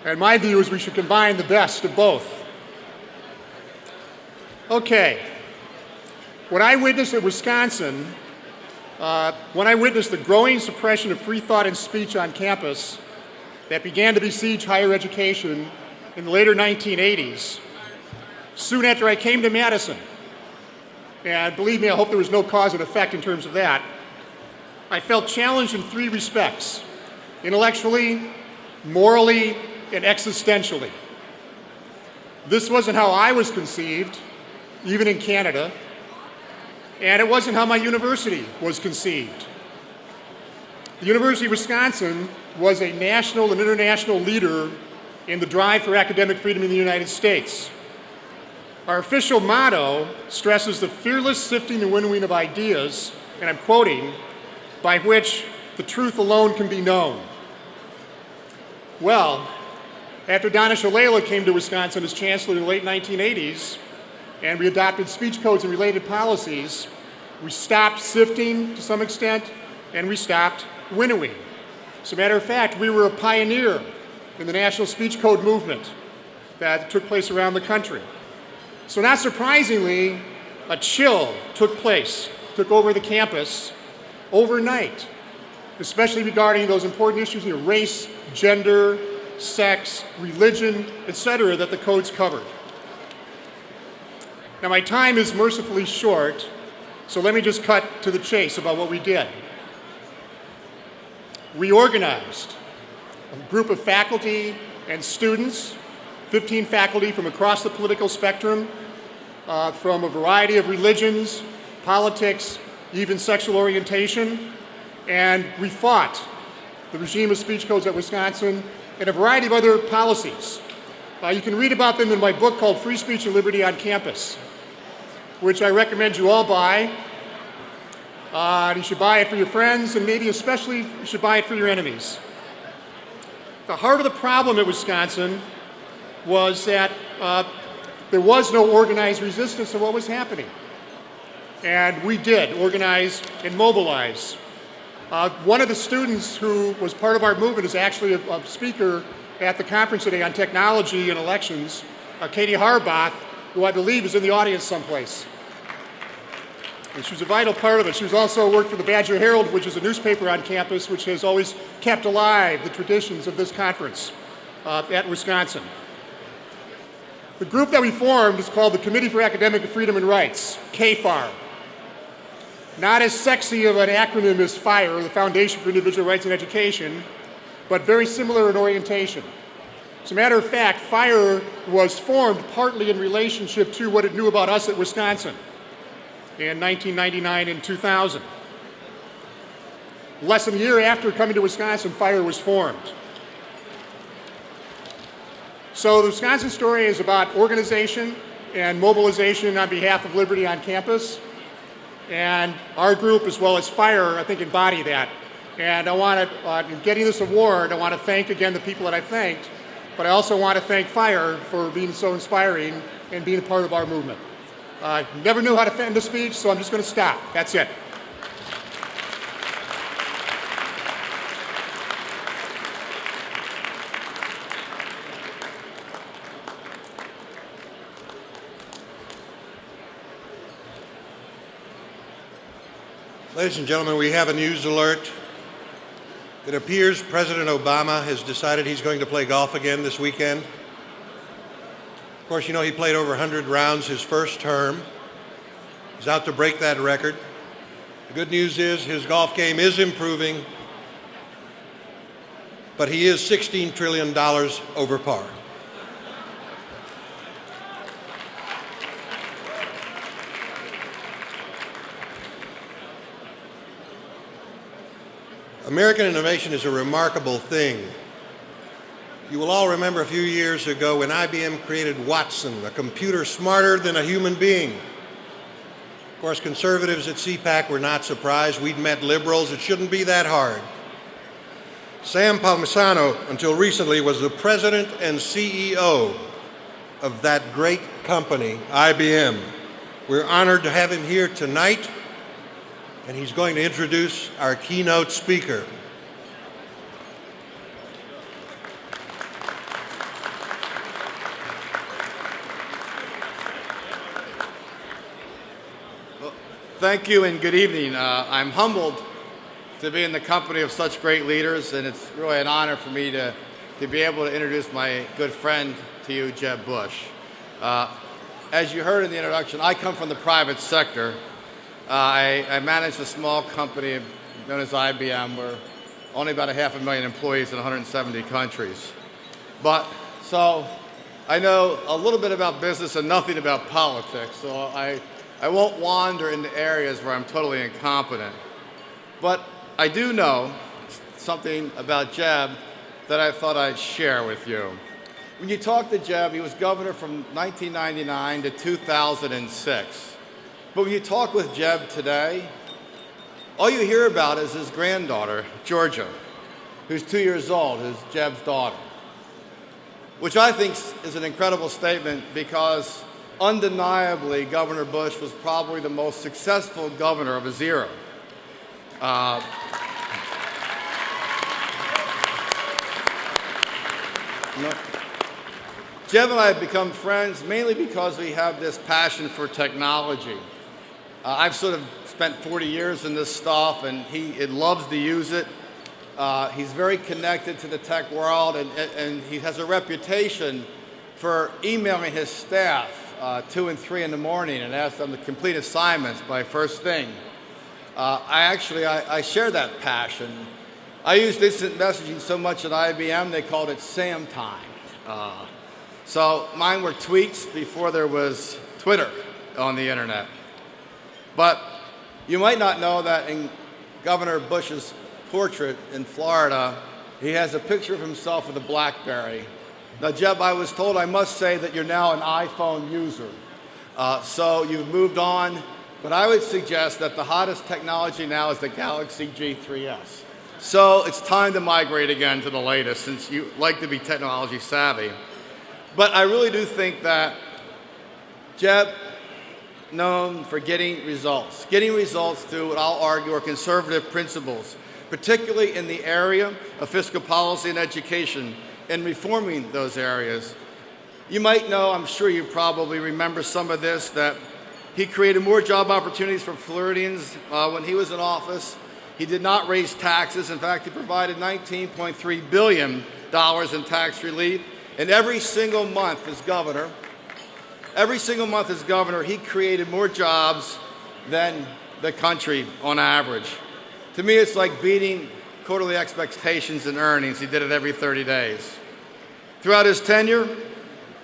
And my view is we should combine the best of both. Okay. When I witnessed in Wisconsin, when I witnessed the growing suppression of free thought and speech on campus that began to besiege higher education in the later 1980s, soon after I came to Madison, and believe me, I hope there was no cause and effect in terms of that, I felt challenged in three respects: intellectually, morally, and existentially. This wasn't how I was conceived, even in Canada, and it wasn't how my university was conceived. The University of Wisconsin was a national and international leader in the drive for academic freedom in the United States. Our official motto stresses the fearless sifting and winnowing of ideas, and I'm quoting, by which the truth alone can be known. Well, after Donna Shalala came to Wisconsin as chancellor in the late 1980s, and we adopted speech codes and related policies, we stopped sifting to some extent, and we stopped winnowing. As a matter of fact, we were a pioneer in the national speech code movement that took place around the country. So not surprisingly, a chill took place took over the campus overnight, especially regarding those important issues, race, gender, sex, religion, etc., that the codes covered. Now, my time is mercifully short, so let me just cut to the chase about what we did. We organized a group of faculty and students, 15 faculty from across the political spectrum, from a variety of religions, politics, even sexual orientation, and we fought the regime of speech codes at Wisconsin and a variety of other policies. You can read about them in my book called Free Speech and Liberty on Campus, which I recommend you all buy. You should buy it for your friends, and maybe especially you should buy it for your enemies. The heart of the problem at Wisconsin was that there was no organized resistance to what was happening. And we did organize and mobilize. One of the students who was part of our movement is actually a speaker at the conference today on technology and elections, Katie Harbath, who I believe is in the audience someplace. And she was a vital part of it. She was also worked for the Badger Herald, which is a newspaper on campus, which has always kept alive the traditions of this conference at Wisconsin. The group that we formed is called the Committee for Academic Freedom and Rights, KFAR. Not as sexy of an acronym as FIRE, the Foundation for Individual Rights in Education, but very similar in orientation. As a matter of fact, FIRE was formed partly in relationship to what it knew about us at Wisconsin in 1999 and 2000. Less than a year after coming to Wisconsin, FIRE was formed. So the Wisconsin story is about organization and mobilization on behalf of liberty on campus. And our group, as well as FIRE, I think embody that. And I want to, in getting this award, I want to thank again the people that I thanked, but I also want to thank FIRE for being so inspiring and being a part of our movement. Never knew how to end a speech, so I'm just going to stop. That's it. Ladies and gentlemen, we have a news alert. It appears President Obama has decided he's going to play golf again this weekend. Of course, you know he played over 100 rounds his first term. He's out to break that record. The good news is his golf game is improving, but he is $16 trillion over par. American innovation is a remarkable thing. You will all remember a few years ago when IBM created Watson, a computer smarter than a human being. Of course, conservatives at CPAC were not surprised. We'd met liberals. It shouldn't be that hard. Sam Palmisano, until recently, was the president and CEO of that great company, IBM. We're honored to have him here tonight, and he's going to introduce our keynote speaker. Well, thank you and good evening. I'm humbled to be in the company of such great leaders, and it's really an honor for me to be able to introduce my good friend to you, Jeb Bush. As you heard in the introduction, I come from the private sector. I manage a small company known as IBM. We're only about 500,000 employees in 170 countries. So I know a little bit about business and nothing about politics, so I won't wander into areas where I'm totally incompetent. But I do know something about Jeb that I thought I'd share with you. When you talk to Jeb, he was governor from 1999 to 2006. But when you talk with Jeb today, all you hear about is his granddaughter, Georgia, who's 2 years old, who's Jeb's daughter, which I think is an incredible statement because undeniably Governor Bush was probably the most successful governor of his era. Jeb and I have become friends mainly because we have this passion for technology. I've sort of spent 40 years in this stuff, and he loves to use it. He's very connected to the tech world, and he has a reputation for emailing his staff 2 and 3 in the morning and ask them to complete assignments by first thing. I share that passion. I used instant messaging so much at IBM, they called it Sam time. So mine were tweets before there was Twitter on the internet. But you might not know that in Governor Bush's portrait in Florida, he has a picture of himself with a BlackBerry. Now, Jeb, I was told I must say that you're now an iPhone user. So you've moved on, but I would suggest that the hottest technology now is the Galaxy G3S. So it's time to migrate again to the latest, since you like to be technology savvy. But I really do think that Jeb, known for getting results through what I'll argue are conservative principles, particularly in the area of fiscal policy and education, and reforming those areas. You might know, I'm sure you probably remember some of this, that he created more job opportunities for Floridians when he was in office. He did not raise taxes. In fact, he provided $19.3 billion in tax relief. And every single month as governor, he created more jobs than the country on average. To me, it's like beating quarterly expectations and earnings. He did it every 30 days. Throughout his tenure,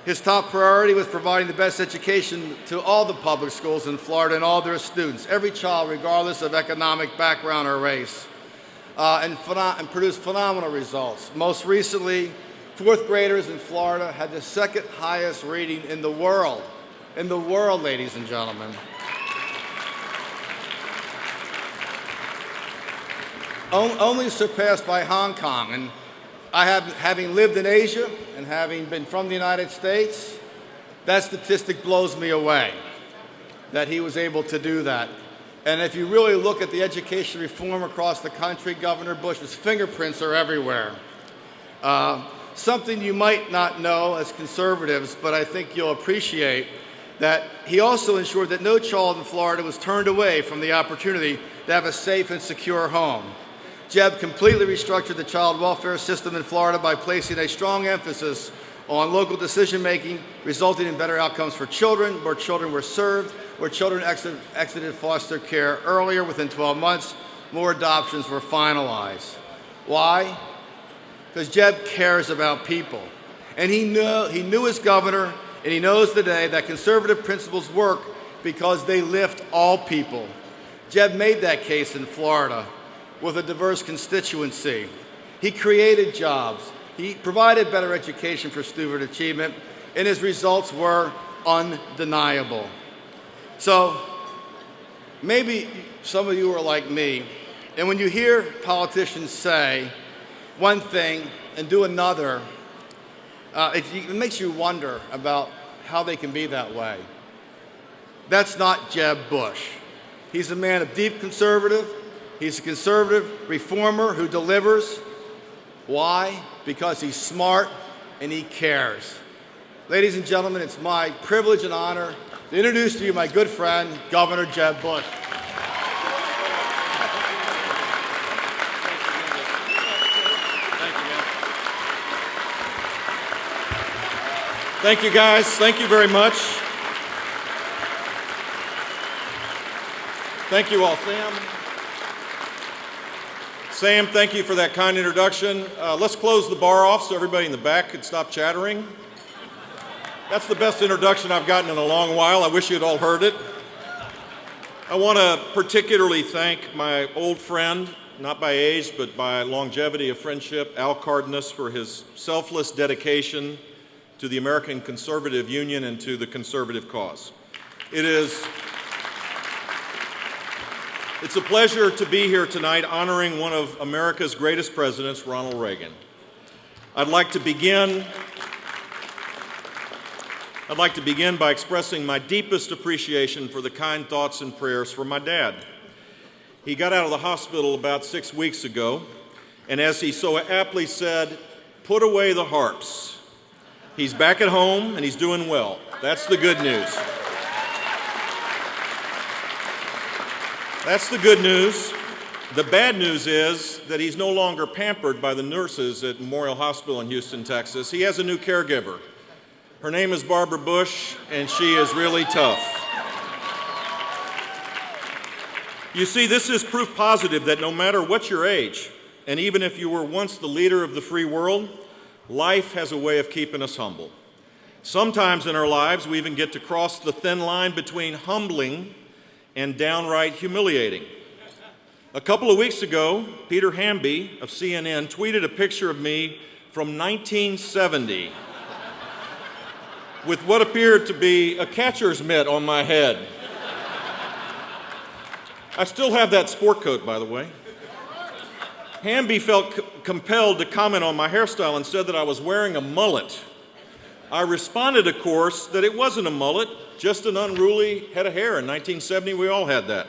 his top priority was providing the best education to all the public schools in Florida and all their students, every child, regardless of economic background or race, and produced phenomenal results. Most recently, fourth graders in Florida had the second highest rating in the world, ladies and gentlemen. Only surpassed by Hong Kong. And having lived in Asia and having been from the United States, that statistic blows me away, that he was able to do that. And if you really look at the education reform across the country, Governor Bush's fingerprints are everywhere. Something you might not know as conservatives, but I think you'll appreciate, that he also ensured that no child in Florida was turned away from the opportunity to have a safe and secure home. Jeb completely restructured the child welfare system in Florida by placing a strong emphasis on local decision-making, resulting in better outcomes for children, where children were served, where children exited foster care earlier within 12 months, more adoptions were finalized. Why? Because Jeb cares about people. And he knew as governor, and he knows today that conservative principles work because they lift all people. Jeb made that case in Florida with a diverse constituency. He created jobs. He provided better education for student achievement, and his results were undeniable. So maybe some of you are like me, and when you hear politicians say one thing and do another, it makes you wonder about how they can be that way. That's not Jeb Bush. He's a man of deep conservative. He's a conservative reformer who delivers. Why? Because he's smart and he cares. Ladies and gentlemen, it's my privilege and honor to introduce to you my good friend, Governor Jeb Bush. Thank you, guys. Thank you very much. Thank you all, Sam. Sam, thank you for that kind introduction. Let's close the bar off so everybody in the back can stop chattering. That's the best introduction I've gotten in a long while. I wish you'd all heard it. I want to particularly thank my old friend, not by age, but by longevity of friendship, Al Cardenas, for his selfless dedication to the American Conservative Union and to the conservative cause. It's a pleasure to be here tonight honoring one of America's greatest presidents, Ronald Reagan. I'd like to begin by expressing my deepest appreciation for the kind thoughts and prayers for my dad. He got out of the hospital about 6 weeks ago, and as he so aptly said, put away the harps. He's back at home and he's doing well. That's the good news. That's the good news. The bad news is that he's no longer pampered by the nurses at Memorial Hospital in Houston, Texas. He has a new caregiver. Her name is Barbara Bush, and she is really tough. You see, this is proof positive that no matter what your age, and even if you were once the leader of the free world, life has a way of keeping us humble. Sometimes in our lives, we even get to cross the thin line between humbling and downright humiliating. A couple of weeks ago, Peter Hamby of CNN tweeted a picture of me from 1970 with what appeared to be a catcher's mitt on my head. I still have that sport coat, by the way. Hamby felt compelled to comment on my hairstyle and said that I was wearing a mullet. I responded, of course, that it wasn't a mullet, just an unruly head of hair. In 1970, we all had that.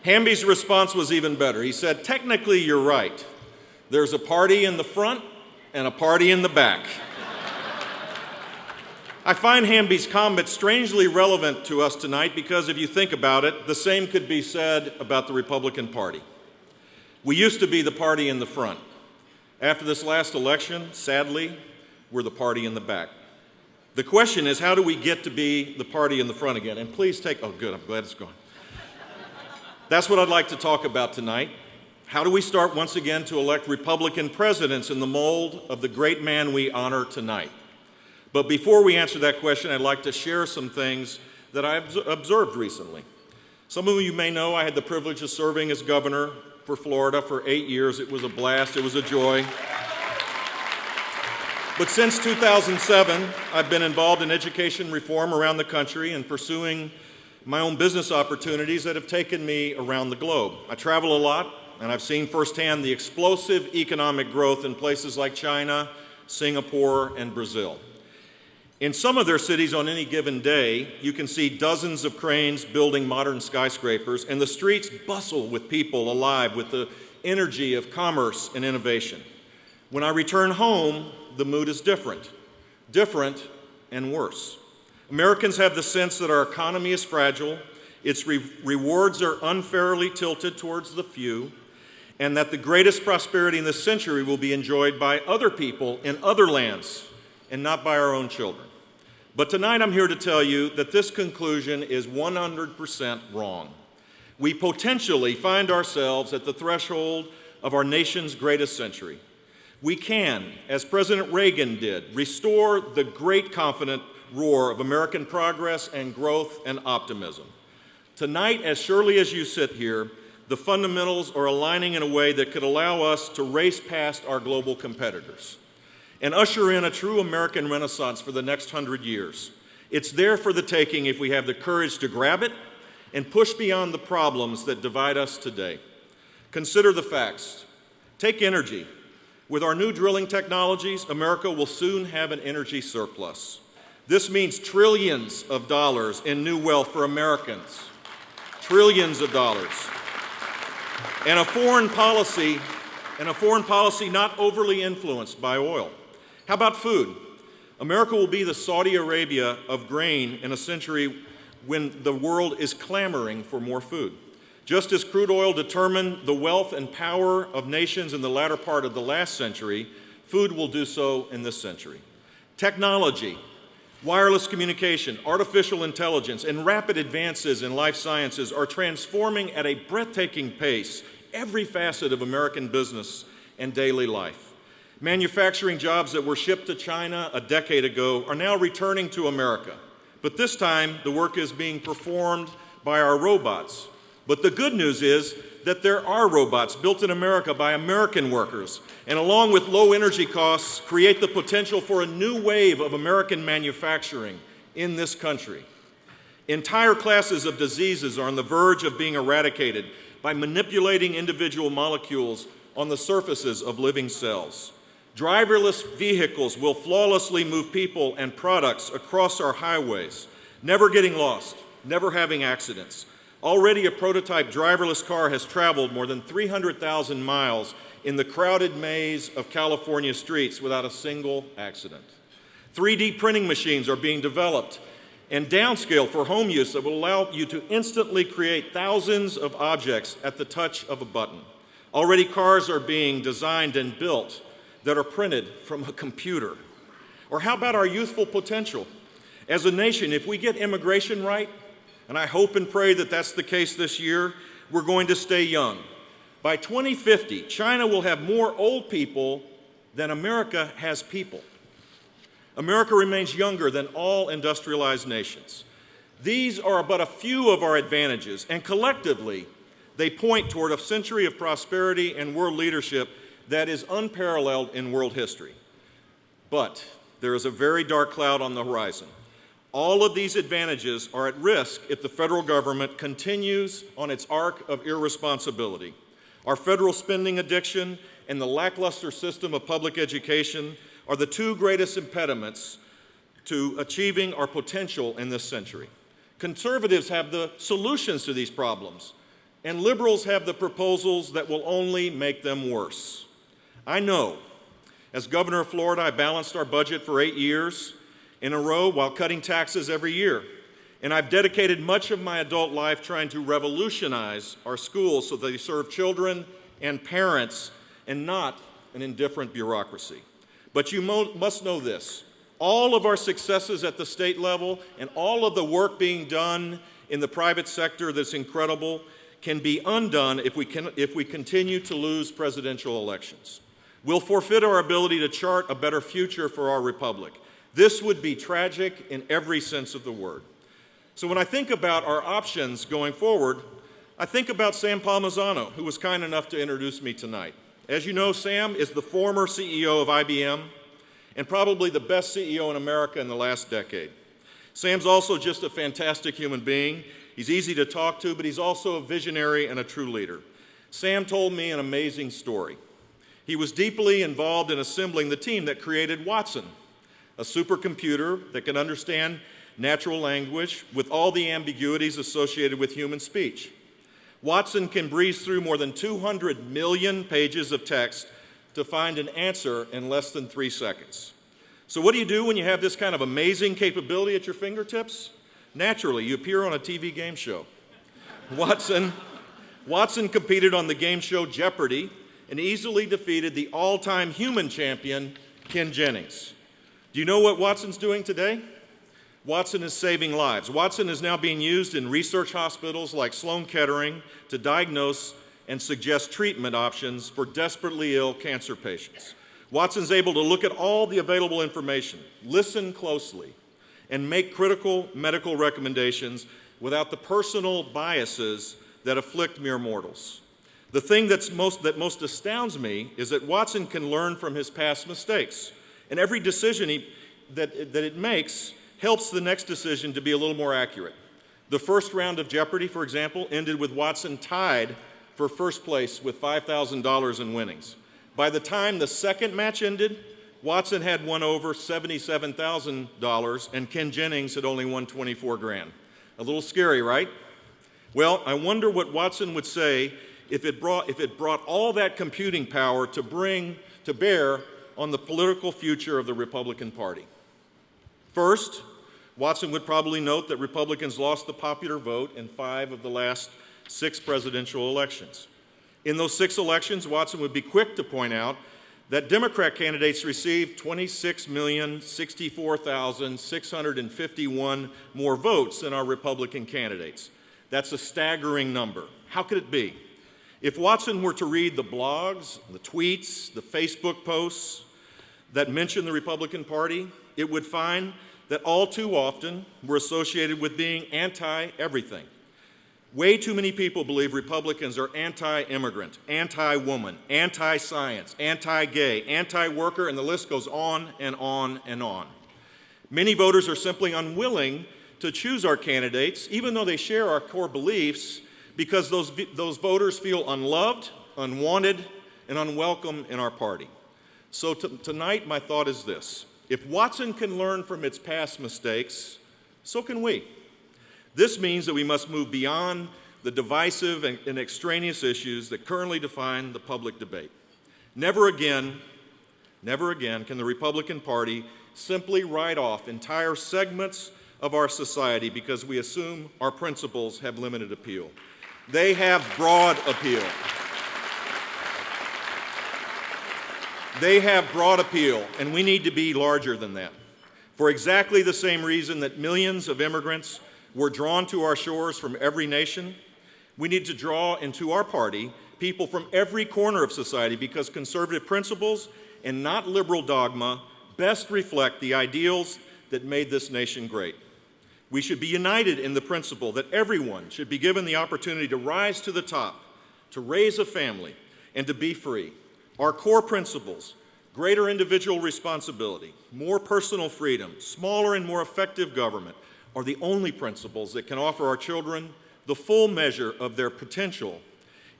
Hamby's response was even better. He said, technically, you're right. There's a party in the front and a party in the back. I find Hamby's comment strangely relevant to us tonight because if you think about it, the same could be said about the Republican Party. We used to be the party in the front. After this last election, sadly, we're the party in the back. The question is, how do we get to be the party in the front again? And please take, oh good, I'm glad it's gone. That's what I'd like to talk about tonight. How do we start once again to elect Republican presidents in the mold of the great man we honor tonight? But before we answer that question, I'd like to share some things that I've observed recently. Some of you may know I had the privilege of serving as governor for Florida for 8 years. It was a blast, it was a joy. But since 2007, I've been involved in education reform around the country and pursuing my own business opportunities that have taken me around the globe. I travel a lot, and I've seen firsthand the explosive economic growth in places like China, Singapore, and Brazil. In some of their cities on any given day, you can see dozens of cranes building modern skyscrapers, and the streets bustle with people alive with the energy of commerce and innovation. When I return home, the mood is different and worse. Americans have the sense that our economy is fragile, its rewards are unfairly tilted towards the few, and that the greatest prosperity in this century will be enjoyed by other people in other lands and not by our own children. But tonight I'm here to tell you that this conclusion is 100% wrong. We potentially find ourselves at the threshold of our nation's greatest century. We can, as President Reagan did, restore the great confident roar of American progress and growth and optimism. Tonight, as surely as you sit here, the fundamentals are aligning in a way that could allow us to race past our global competitors and usher in a true American renaissance for the next 100 years. It's there for the taking if we have the courage to grab it and push beyond the problems that divide us today. Consider the facts. Take energy. With our new drilling technologies, America will soon have an energy surplus. This means trillions of dollars in new wealth for Americans. Trillions of dollars. And a foreign policy not overly influenced by oil. How about food? America will be the Saudi Arabia of grain in a century when the world is clamoring for more food. Just as crude oil determined the wealth and power of nations in the latter part of the last century, food will do so in this century. Technology, wireless communication, artificial intelligence, and rapid advances in life sciences are transforming at a breathtaking pace every facet of American business and daily life. Manufacturing jobs that were shipped to China a decade ago are now returning to America. But this time, the work is being performed by our robots. But the good news is that there are robots built in America by American workers, and along with low energy costs, create the potential for a new wave of American manufacturing in this country. Entire classes of diseases are on the verge of being eradicated by manipulating individual molecules on the surfaces of living cells. Driverless vehicles will flawlessly move people and products across our highways, never getting lost, never having accidents. Already a prototype driverless car has traveled more than 300,000 miles in the crowded maze of California streets without a single accident. 3D printing machines are being developed and downscale for home use that will allow you to instantly create thousands of objects at the touch of a button. Already cars are being designed and built that are printed from a computer. Or how about our youthful potential? As a nation, if we get immigration right, and I hope and pray that that's the case this year, we're going to stay young. By 2050, China will have more old people than America has people. America remains younger than all industrialized nations. These are but a few of our advantages, and collectively, they point toward a century of prosperity and world leadership that is unparalleled in world history. But there is a very dark cloud on the horizon. All of these advantages are at risk if the federal government continues on its arc of irresponsibility. Our federal spending addiction and the lackluster system of public education are the two greatest impediments to achieving our potential in this century. Conservatives have the solutions to these problems, and liberals have the proposals that will only make them worse. I know, as governor of Florida, I balanced our budget for 8 years in a row while cutting taxes every year. And I've dedicated much of my adult life trying to revolutionize our schools so they serve children and parents and not an indifferent bureaucracy. But you must know this. All of our successes at the state level and all of the work being done in the private sector that's incredible can be undone if we continue to lose presidential elections. We'll forfeit our ability to chart a better future for our republic. This would be tragic in every sense of the word. So when I think about our options going forward, I think about Sam Palmisano, who was kind enough to introduce me tonight. As you know, Sam is the former CEO of IBM and probably the best CEO in America in the last decade. Sam's also just a fantastic human being. He's easy to talk to, but he's also a visionary and a true leader. Sam told me an amazing story. He was deeply involved in assembling the team that created Watson, a supercomputer that can understand natural language with all the ambiguities associated with human speech. Watson can breeze through more than 200 million pages of text to find an answer in less than 3 seconds. So what do you do when you have this kind of amazing capability at your fingertips? Naturally, you appear on a TV game show. Watson competed on the game show Jeopardy and easily defeated the all-time human champion, Ken Jennings. Do you know what Watson's doing today? Watson is saving lives. Watson is now being used in research hospitals like Sloan Kettering to diagnose and suggest treatment options for desperately ill cancer patients. Watson's able to look at all the available information, listen closely, and make critical medical recommendations without the personal biases that afflict mere mortals. The thing that most astounds me is that Watson can learn from his past mistakes, and every decision that it makes helps the next decision to be a little more accurate. The first round of Jeopardy, for example, ended with Watson tied for first place with $5,000 in winnings. By the time the second match ended, Watson had won over $77,000 and Ken Jennings had only won $24,000. A little scary, right? Well, I wonder what Watson would say if it brought all that computing power to bear on the political future of the Republican Party. First, Watson would probably note that Republicans lost the popular vote in 5 of the last 6 presidential elections. In those 6 elections, Watson would be quick to point out that Democrat candidates received 26,064,651 more votes than our Republican candidates. That's a staggering number. How could it be? If Watson were to read the blogs, the tweets, the Facebook posts that mention the Republican Party, it would find that all too often we're associated with being anti-everything. Way too many people believe Republicans are anti-immigrant, anti-woman, anti-science, anti-gay, anti-worker, and the list goes on and on and on. Many voters are simply unwilling to choose our candidates, even though they share our core beliefs, because those voters feel unloved, unwanted, and unwelcome in our party. So tonight, my thought is this. If Watson can learn from its past mistakes, so can we. This means that we must move beyond the divisive and extraneous issues that currently define the public debate. Never again can the Republican Party simply write off entire segments of our society because we assume our principles have limited appeal. They have broad appeal. They have broad appeal, and we need to be larger than that. For exactly the same reason that millions of immigrants were drawn to our shores from every nation, we need to draw into our party people from every corner of society because conservative principles and not liberal dogma best reflect the ideals that made this nation great. We should be united in the principle that everyone should be given the opportunity to rise to the top, to raise a family, and to be free. Our core principles, greater individual responsibility, more personal freedom, smaller and more effective government, are the only principles that can offer our children the full measure of their potential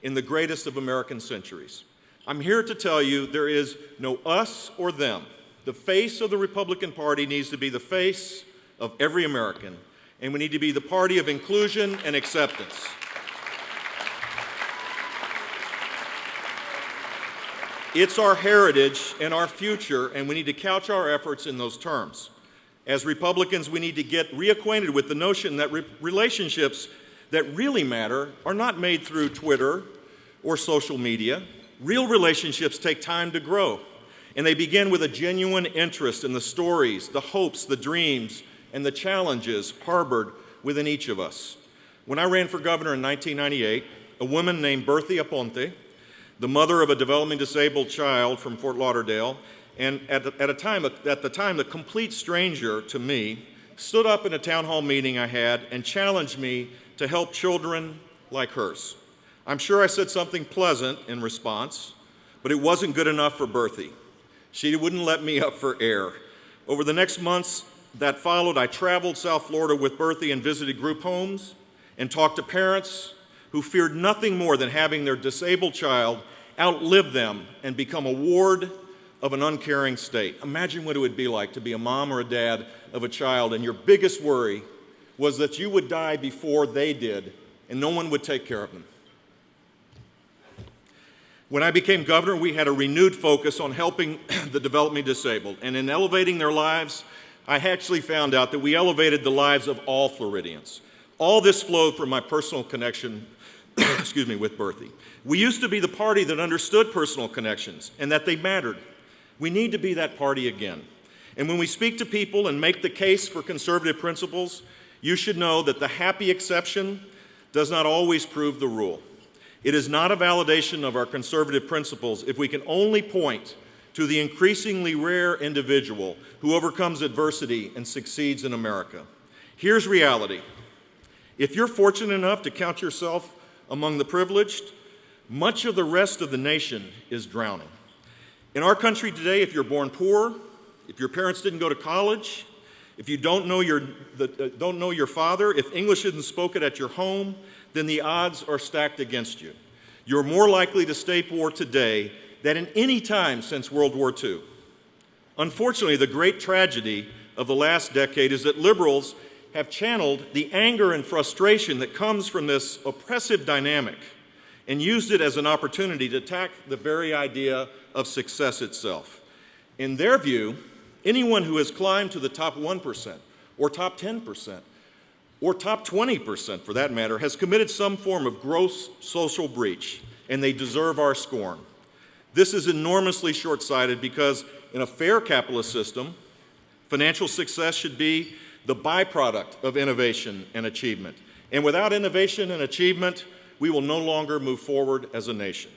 in the greatest of American centuries. I'm here to tell you there is no us or them. The face of the Republican Party needs to be the face of every American, and we need to be the party of inclusion and acceptance. It's our heritage and our future, and we need to couch our efforts in those terms. As Republicans, we need to get reacquainted with the notion that relationships that really matter are not made through Twitter or social media. Real relationships take time to grow, and they begin with a genuine interest in the stories, the hopes, the dreams, and the challenges harbored within each of us. When I ran for governor in 1998, a woman named Bertha Aponte, the mother of a developmentally disabled child from Fort Lauderdale, and at the time, a complete stranger to me, stood up in a town hall meeting I had and challenged me to help children like hers. I'm sure I said something pleasant in response, but it wasn't good enough for Bertha. She wouldn't let me up for air. Over the next months that followed, I traveled South Florida with Bertha and visited group homes and talked to parents who feared nothing more than having their disabled child outlive them and become a ward of an uncaring state. Imagine what it would be like to be a mom or a dad of a child, and your biggest worry was that you would die before they did, and no one would take care of them. When I became governor, we had a renewed focus on helping the developmentally disabled, and in elevating their lives, I actually found out that we elevated the lives of all Floridians. All this flowed from my personal connection with Bertha. We used to be the party that understood personal connections and that they mattered. We need to be that party again. And when we speak to people and make the case for conservative principles, you should know that the happy exception does not always prove the rule. It is not a validation of our conservative principles if we can only point to the increasingly rare individual who overcomes adversity and succeeds in America. Here's reality. If you're fortunate enough to count yourself among the privileged, much of the rest of the nation is drowning. In our country today, if you're born poor, if your parents didn't go to college, if you don't know your father, if English isn't spoken at your home, then the odds are stacked against you. You're more likely to stay poor today than in any time since World War II. Unfortunately, the great tragedy of the last decade is that liberals have channeled the anger and frustration that comes from this oppressive dynamic and used it as an opportunity to attack the very idea of success itself. In their view, anyone who has climbed to the top 1% or top 10% or top 20% for that matter has committed some form of gross social breach, and they deserve our scorn. This is enormously short-sighted because in a fair capitalist system, financial success should be the byproduct of innovation and achievement. And without innovation and achievement, we will no longer move forward as a nation.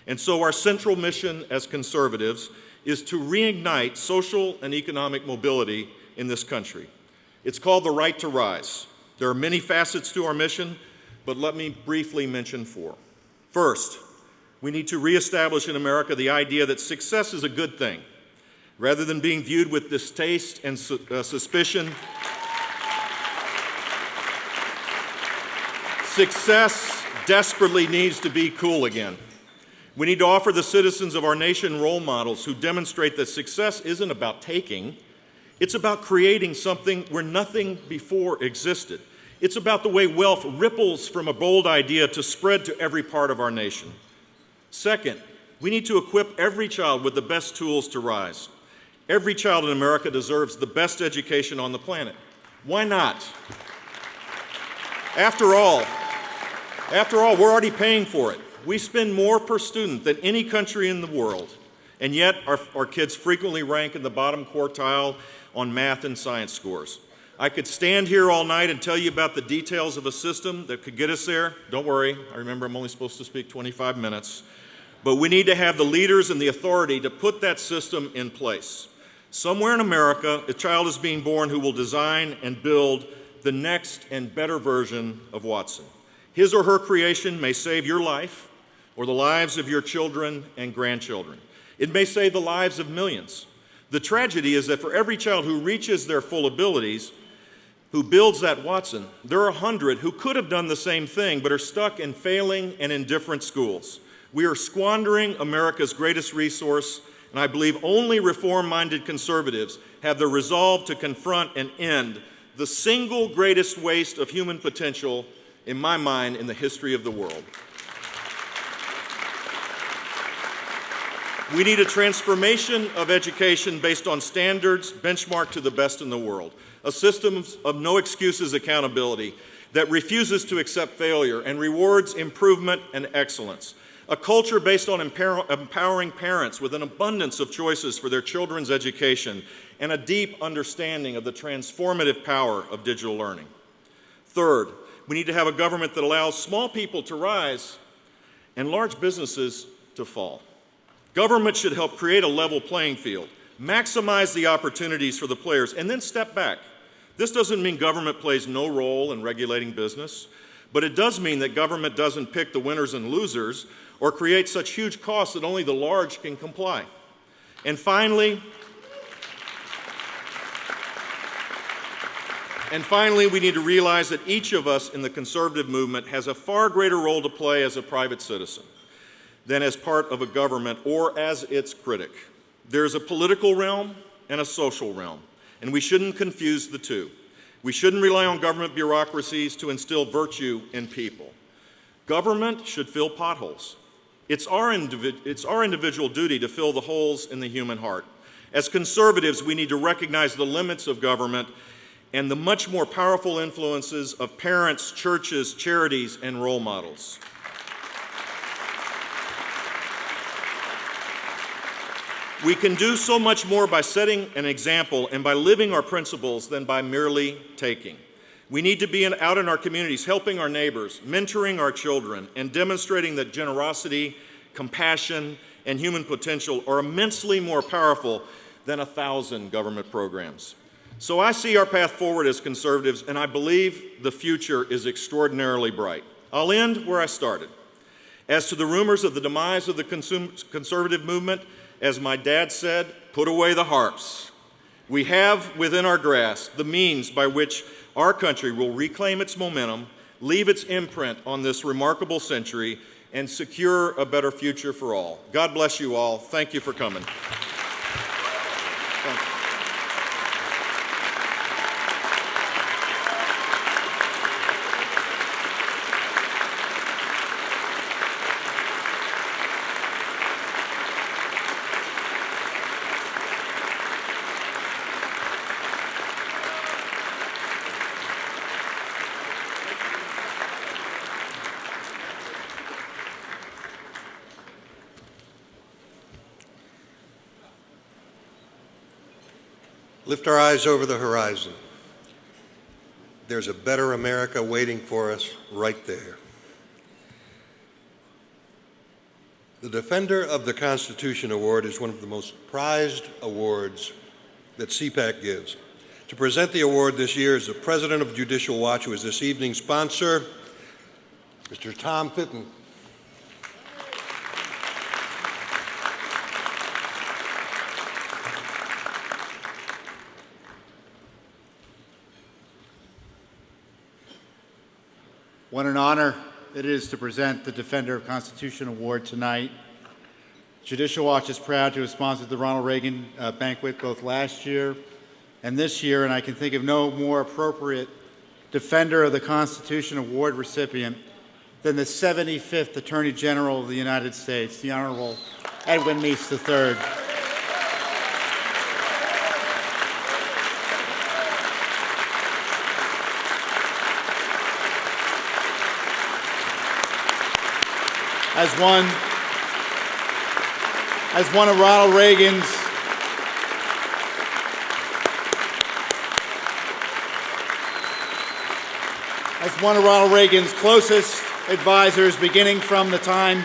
And so our central mission as conservatives is to reignite social and economic mobility in this country. It's called the right to rise. There are many facets to our mission, but let me briefly mention four. First, we need to reestablish in America the idea that success is a good thing. Rather than being viewed with distaste and suspicion, success desperately needs to be cool again. We need to offer the citizens of our nation role models who demonstrate that success isn't about taking, it's about creating something where nothing before existed. It's about the way wealth ripples from a bold idea to spread to every part of our nation. Second, we need to equip every child with the best tools to rise. Every child in America deserves the best education on the planet. Why not? After all, we're already paying for it. We spend more per student than any country in the world, and yet our kids frequently rank in the bottom quartile on math and science scores. I could stand here all night and tell you about the details of a system that could get us there. Don't worry, I remember I'm only supposed to speak 25 minutes. But we need to have the leaders and the authority to put that system in place. Somewhere in America, a child is being born who will design and build the next and better version of Watson. His or her creation may save your life or the lives of your children and grandchildren. It may save the lives of millions. The tragedy is that for every child who reaches their full abilities, who builds that Watson, there are 100 who could have done the same thing but are stuck in failing and indifferent schools. We are squandering America's greatest resource, and I believe only reform-minded conservatives have the resolve to confront and end the single greatest waste of human potential, in my mind, in the history of the world. We need a transformation of education based on standards benchmarked to the best in the world, a system of no excuses accountability that refuses to accept failure and rewards improvement and excellence, a culture based on empowering parents with an abundance of choices for their children's education, and a deep understanding of the transformative power of digital learning. Third, we need to have a government that allows small people to rise and large businesses to fall. Government should help create a level playing field, maximize the opportunities for the players, and then step back. This doesn't mean government plays no role in regulating business, but it does mean that government doesn't pick the winners and losers or create such huge costs that only the large can comply. And finally, we need to realize that each of us in the conservative movement has a far greater role to play as a private citizen than as part of a government or as its critic. There's a political realm and a social realm, and we shouldn't confuse the two. We shouldn't rely on government bureaucracies to instill virtue in people. Government should fill potholes. It's our individual duty to fill the holes in the human heart. As conservatives, we need to recognize the limits of government and the much more powerful influences of parents, churches, charities, and role models. We can do so much more by setting an example and by living our principles than by merely taking. We need to be out in our communities, helping our neighbors, mentoring our children, and demonstrating that generosity, compassion, and human potential are immensely more powerful than 1,000 government programs. So I see our path forward as conservatives, and I believe the future is extraordinarily bright. I'll end where I started. As to the rumors of the demise of the conservative movement, as my dad said, put away the harps. We have within our grasp the means by which our country will reclaim its momentum, leave its imprint on this remarkable century, and secure a better future for all. God bless you all. Thank you for coming. Thank you. Lift our eyes over the horizon. There's a better America waiting for us right there. The Defender of the Constitution Award is one of the most prized awards that CPAC gives. To present the award this year is the President of Judicial Watch, who is this evening's sponsor, Mr. Tom Fitton. What an honor it is to present the Defender of Constitution Award tonight. Judicial Watch is proud to have sponsored the Ronald Reagan banquet both last year and this year, and I can think of no more appropriate Defender of the Constitution Award recipient than the 75th Attorney General of the United States, the Honorable Edward Meese III. As one of Ronald Reagan's closest advisors, beginning from the time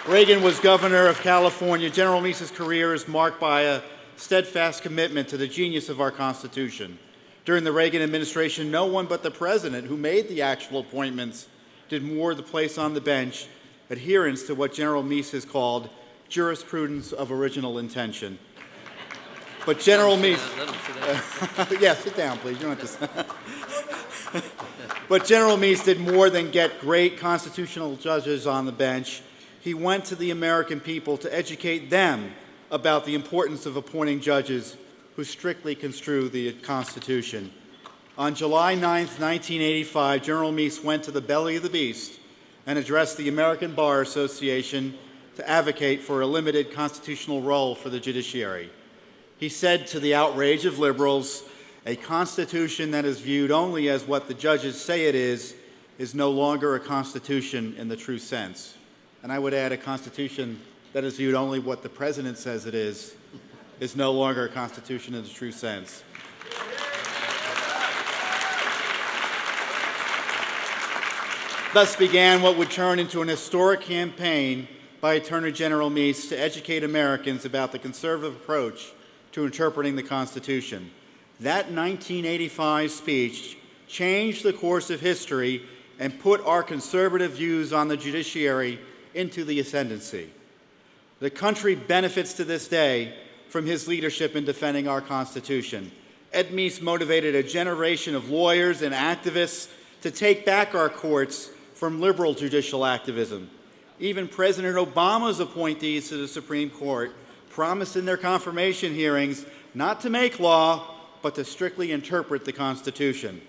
Reagan was governor of California, General Meese's career is marked by a steadfast commitment to the genius of our Constitution. During the Reagan administration, no one but the president, who made the actual appointments, did more to place on the bench adherence to what General Meese has called jurisprudence of original intention. But General Meese... yeah, sit down, please. You don't have to... But General Meese did more than get great constitutional judges on the bench. He went to the American people to educate them about the importance of appointing judges who strictly construe the Constitution. On July 9th, 1985, General Meese went to the belly of the beast and addressed the American Bar Association to advocate for a limited constitutional role for the judiciary. He said, to the outrage of liberals, a constitution that is viewed only as what the judges say it is no longer a constitution in the true sense. And I would add, a constitution that is viewed only what the president says it is no longer a constitution in the true sense. Thus began what would turn into an historic campaign by Attorney General Meese to educate Americans about the conservative approach to interpreting the Constitution. That 1985 speech changed the course of history and put our conservative views on the judiciary into the ascendancy. The country benefits to this day from his leadership in defending our Constitution. Ed Meese motivated a generation of lawyers and activists to take back our courts from liberal judicial activism. Even President Obama's appointees to the Supreme Court promised in their confirmation hearings not to make law, but to strictly interpret the Constitution.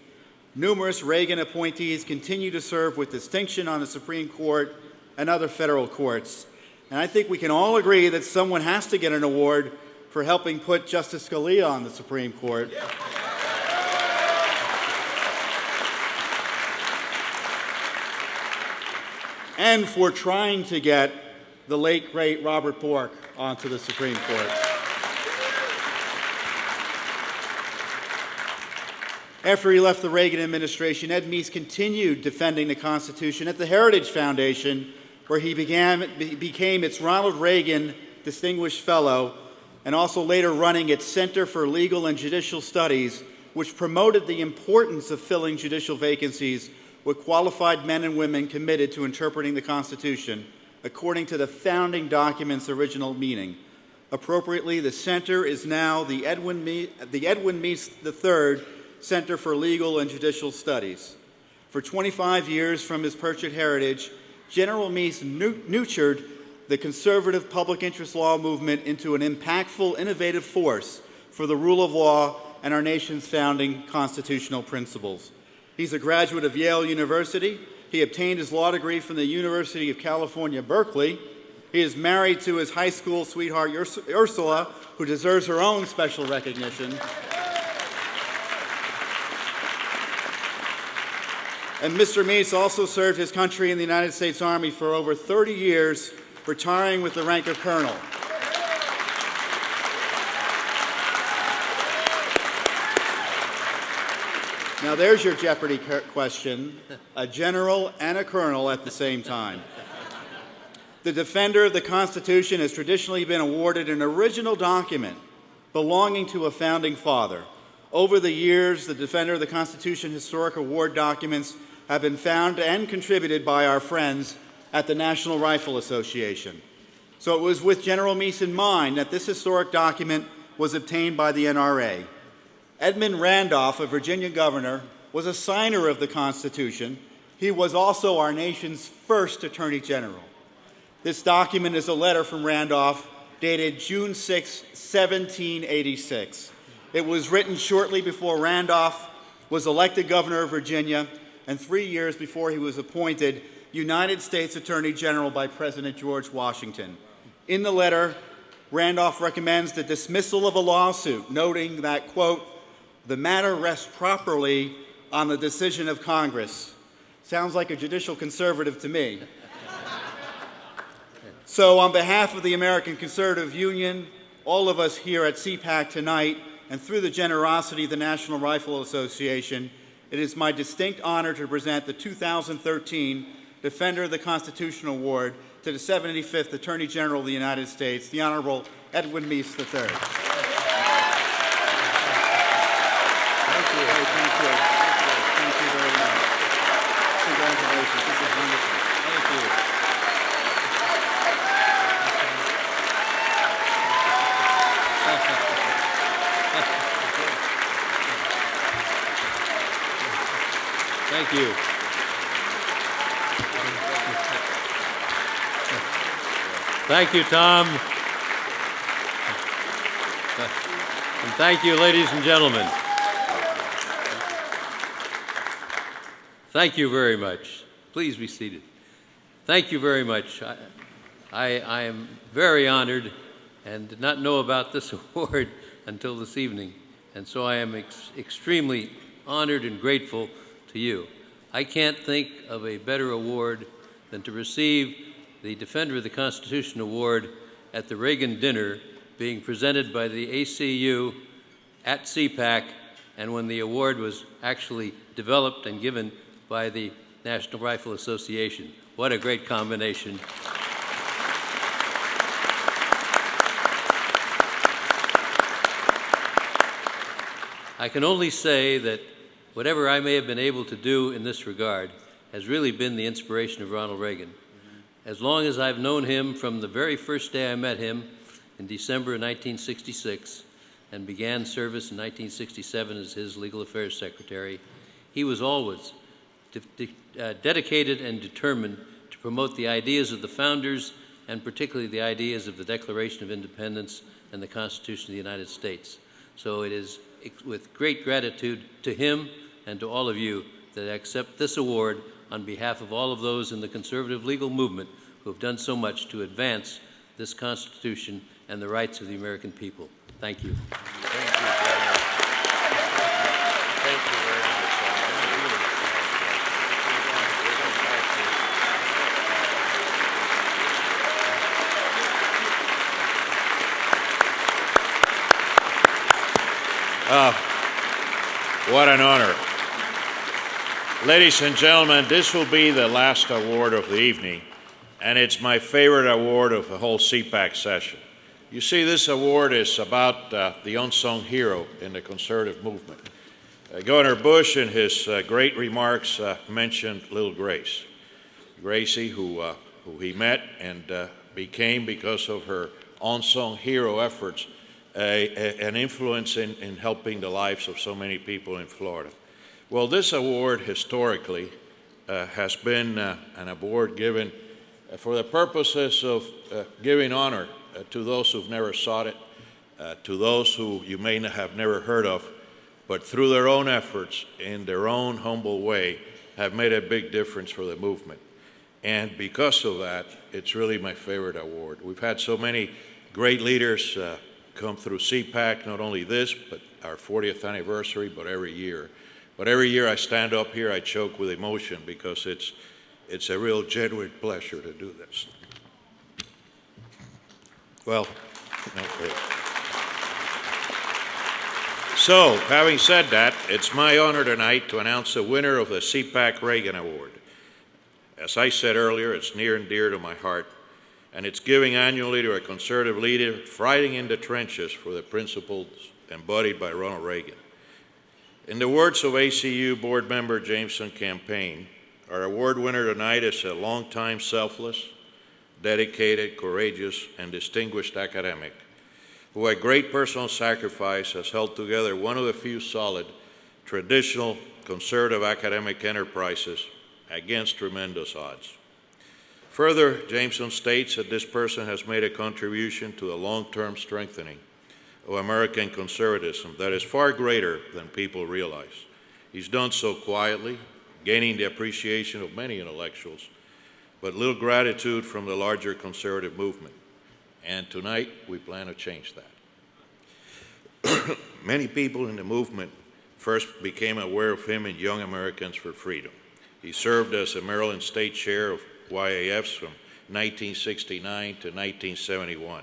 Numerous Reagan appointees continue to serve with distinction on the Supreme Court and other federal courts. And I think we can all agree that someone has to get an award for helping put Justice Scalia on the Supreme Court. And for trying to get the late, great Robert Bork onto the Supreme Court. After he left the Reagan administration, Ed Meese continued defending the Constitution at the Heritage Foundation, where he became its Ronald Reagan Distinguished Fellow, and also later running its Center for Legal and Judicial Studies, which promoted the importance of filling judicial vacancies with qualified men and women committed to interpreting the Constitution according to the founding document's original meaning. Appropriately, the center is now the Edward Meese III Center for Legal and Judicial Studies. For 25 years from his perch at Heritage, General Meese nurtured the conservative public interest law movement into an impactful, innovative force for the rule of law and our nation's founding constitutional principles. He's a graduate of Yale University. He obtained his law degree from the University of California, Berkeley. He is married to his high school sweetheart, Ursula, who deserves her own special recognition. And Mr. Meese also served his country in the United States Army for over 30 years, retiring with the rank of colonel. Now there's your Jeopardy question, a general and a colonel at the same time. The defender of the Constitution has traditionally been awarded an original document belonging to a founding father. Over the years, the Defender of the Constitution Historic Award documents have been found and contributed by our friends at the National Rifle Association. So it was with General Meese in mind that this historic document was obtained by the NRA. Edmund Randolph, a Virginia governor, was a signer of the Constitution. He was also our nation's first Attorney General. This document is a letter from Randolph dated June 6, 1786. It was written shortly before Randolph was elected governor of Virginia and 3 years before he was appointed United States Attorney General by President George Washington. In the letter, Randolph recommends the dismissal of a lawsuit, noting that, quote, the matter rests properly on the decision of Congress. Sounds like a judicial conservative to me. So on behalf of the American Conservative Union, all of us here at CPAC tonight, and through the generosity of the National Rifle Association, it is my distinct honor to present the 2013 Defender of the Constitution Award to the 75th Attorney General of the United States, the Honorable Edward Meese III. Thank you. Thank you very much. Congratulations. This is wonderful. Thank you. Thank you. Thank you, Tom. And thank you, ladies and gentlemen. Thank you very much. Please be seated. Thank you very much. I am very honored and did not know about this award until this evening, and so I am extremely honored and grateful to you. I can't think of a better award than to receive the Defender of the Constitution Award at the Reagan dinner being presented by the ACU at CPAC, and when the award was actually developed and given by the National Rifle Association. What a great combination. I can only say that whatever I may have been able to do in this regard has really been the inspiration of Ronald Reagan. As long as I've known him, from the very first day I met him in December of 1966 and began service in 1967 as his legal affairs secretary, he was always dedicated and determined to promote the ideas of the founders, and particularly the ideas of the Declaration of Independence and the Constitution of the United States. So it is with great gratitude to him and to all of you that I accept this award on behalf of all of those in the conservative legal movement who have done so much to advance this Constitution and the rights of the American people. Thank you. Thank you very much. Thank you very much. What an honor. Ladies and gentlemen, this will be the last award of the evening, and it's my favorite award of the whole CPAC session. You see, this award is about the unsung hero in the conservative movement. Governor Bush, in his great remarks, mentioned little Grace. Gracie, who he met and became, because of her unsung hero efforts, an influence in helping the lives of so many people in Florida. Well, this award historically has been an award given for the purposes of giving honor to those who've never sought it, to those who you may have never heard of, but through their own efforts, in their own humble way, have made a big difference for the movement. And because of that, it's really my favorite award. We've had so many great leaders come through CPAC, not only this, but our 40th anniversary, but every year. But every year I stand up here, I choke with emotion, because it's a real genuine pleasure to do this. Well, okay. So, having said that, it's my honor tonight to announce the winner of the CPAC Reagan Award. As I said earlier, it's near and dear to my heart, and it's given annually to a conservative leader fighting in the trenches for the principles embodied by Ronald Reagan. In the words of ACU board member Jameson Campaign, our award winner tonight is a longtime selfless, dedicated, courageous, and distinguished academic who at great personal sacrifice has held together one of the few solid, traditional, conservative academic enterprises against tremendous odds. Further, Jameson states that this person has made a contribution to the long-term strengthening of American conservatism that is far greater than people realize. He's done so quietly, gaining the appreciation of many intellectuals, but little gratitude from the larger conservative movement. And tonight, we plan to change that. Many people in the movement first became aware of him in Young Americans for Freedom. He served as the Maryland State Chair of YAFs from 1969 to 1971.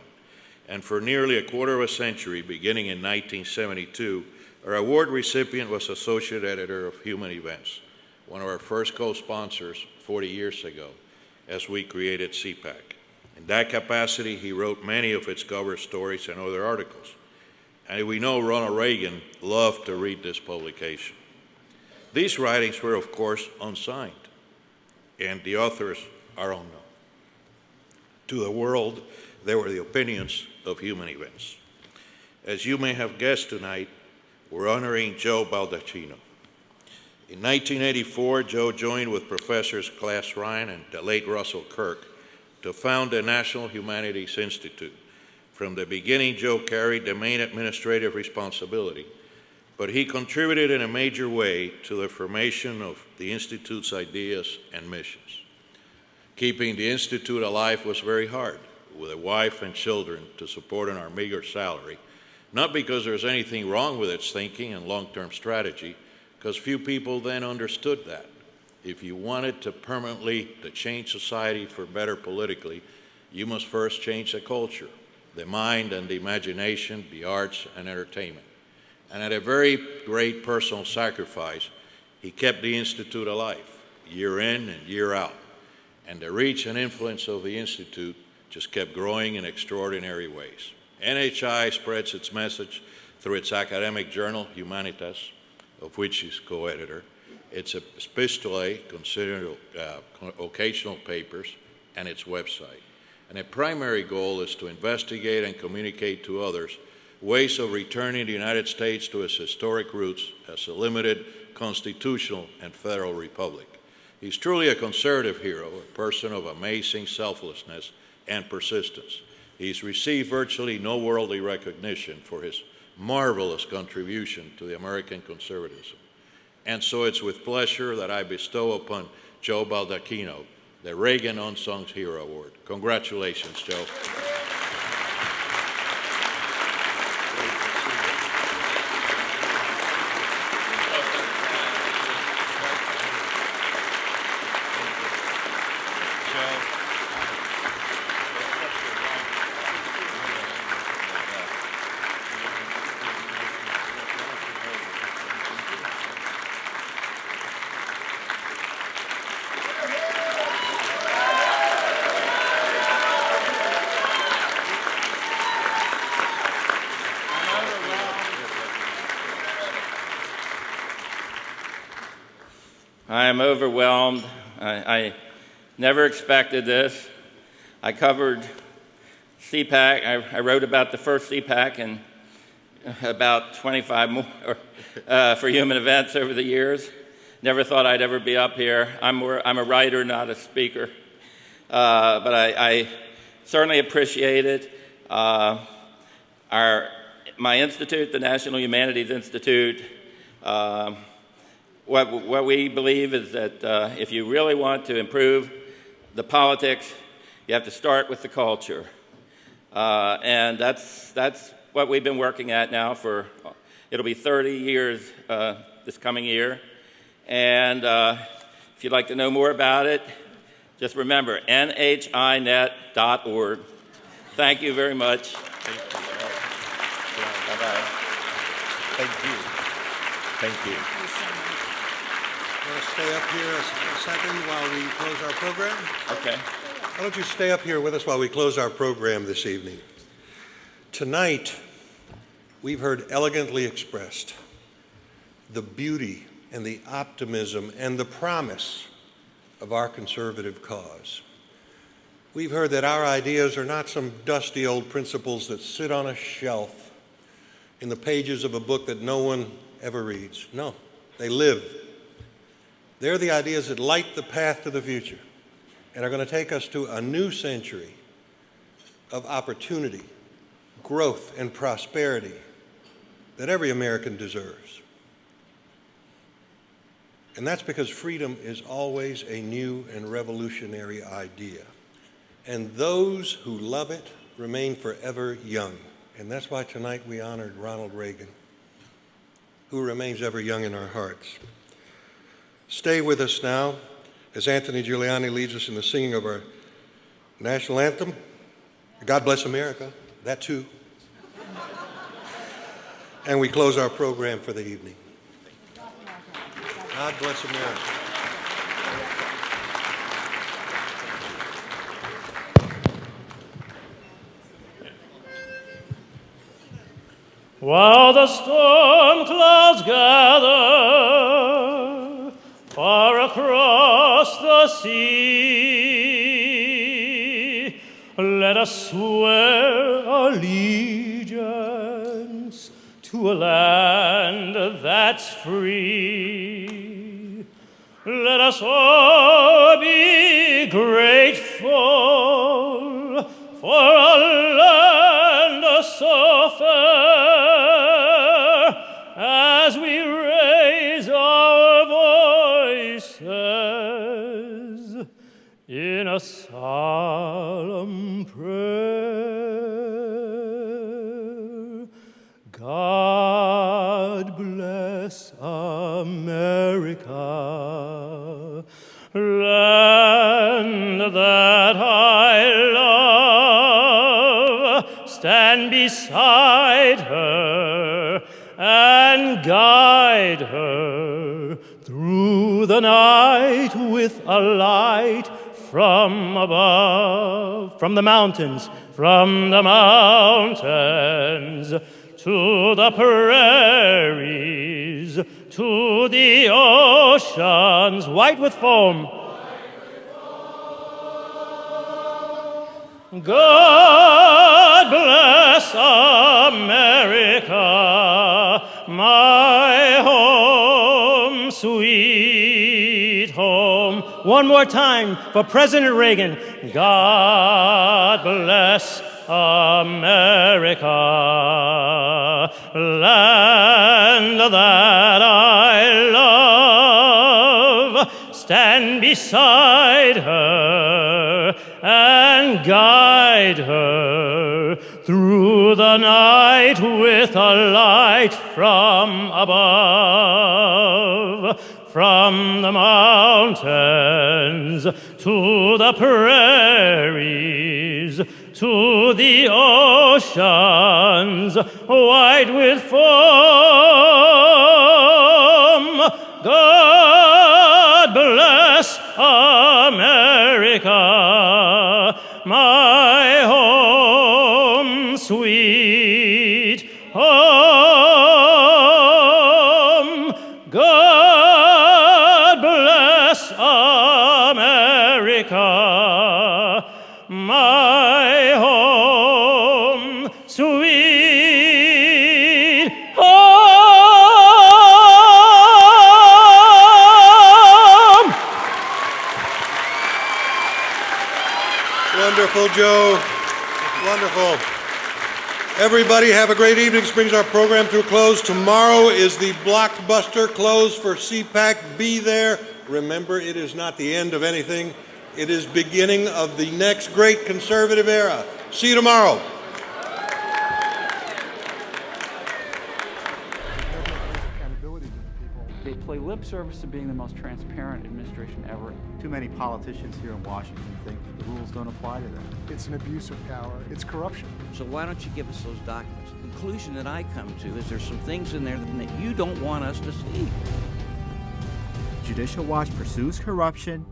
And for nearly a quarter of a century, beginning in 1972, our award recipient was Associate Editor of Human Events, one of our first co-sponsors 40 years ago, as we created CPAC. In that capacity, he wrote many of its cover stories and other articles. And we know Ronald Reagan loved to read this publication. These writings were, of course, unsigned, and the authors are unknown. To the world, they were the opinions of human events. As you may have guessed tonight, we're honoring Joe Baldacchino. In 1984, Joe joined with Professors Class Ryan and the late Russell Kirk to found the National Humanities Institute. From the beginning, Joe carried the main administrative responsibility, but he contributed in a major way to the formation of the Institute's ideas and missions. Keeping the Institute alive was very hard, with a wife and children to support on our meager salary, not because there's anything wrong with its thinking and long-term strategy, because few people then understood that. If you wanted to permanently change society for better politically, you must first change the culture, the mind and the imagination, the arts and entertainment. And at a very great personal sacrifice, he kept the Institute alive, year in and year out. And the reach and influence of the Institute just kept growing in extraordinary ways. NHI spreads its message through its academic journal, Humanitas, of which he's co-editor, its epistolae, considered occasional papers, and its website. And a primary goal is to investigate and communicate to others ways of returning the United States to its historic roots as a limited constitutional and federal republic. He's truly a conservative hero, a person of amazing selflessness and persistence. He's received virtually no worldly recognition for his marvelous contribution to the American conservatism. And so it's with pleasure that I bestow upon Joe Baldacchino the Reagan Unsung Hero Award. Congratulations, Joe. I'm overwhelmed. I never expected this. I covered CPAC. I wrote about the first CPAC and about 25 more for human events over the years. Never thought I'd ever be up here. I'm a writer, not a speaker. But I certainly appreciate it. My institute, the National Humanities Institute, what we believe is that if you really want to improve the politics, you have to start with the culture. And that's what we've been working at now for, it'll be 30 years this coming year. And if you'd like to know more about it, just remember, nhinet.org. Thank you very much. Thank you. Bye-bye. Thank you. Thank you. Want to stay up here a second while we close our program? Okay. Why don't you stay up here with us while we close our program this evening? Tonight, we've heard elegantly expressed the beauty and the optimism and the promise of our conservative cause. We've heard that our ideas are not some dusty old principles that sit on a shelf in the pages of a book that no one ever reads. No, they live. They're the ideas that light the path to the future and are going to take us to a new century of opportunity, growth, and prosperity that every American deserves. And that's because freedom is always a new and revolutionary idea. And those who love it remain forever young. And that's why tonight we honored Ronald Reagan, who remains ever young in our hearts. Stay with us now as Anthony Giuliani leads us in the singing of our National anthem, God Bless America, that too. And we close our program for the evening. God bless America. While the storm clouds gather far across the sea, let us swear allegiance to a land that's free. Let us all be grateful for a land so fair as we raise our voices in a solemn prayer. God bless America, land that I love. Stand beside her and guide her through the night with a light from above, from the mountains, to the prairies, to the oceans, white with foam. God bless America, my home, sweet home. One more time for President Reagan. God bless America, land that I love. Stand beside her and guide her through the night with a light from above. From the mountains to the prairies, to the oceans, white with foam. God bless America, my home, sweet home. God bless America, my home, sweet home. Wonderful, Joe. Wonderful. Everybody have a great evening. This brings our program to a close. Tomorrow is the blockbuster close for CPAC. Be there. Remember, it is not the end of anything. It is beginning of the next great conservative era. See you tomorrow. They play lip service to being the most transparent administration ever. Too many politicians here in Washington think the rules don't apply to them. It's an abuse of power. It's corruption. So why don't you give us those documents? The conclusion that I come to is there's some things in there that you don't want us to see. Judicial Watch pursues corruption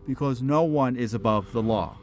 because no one is above the law.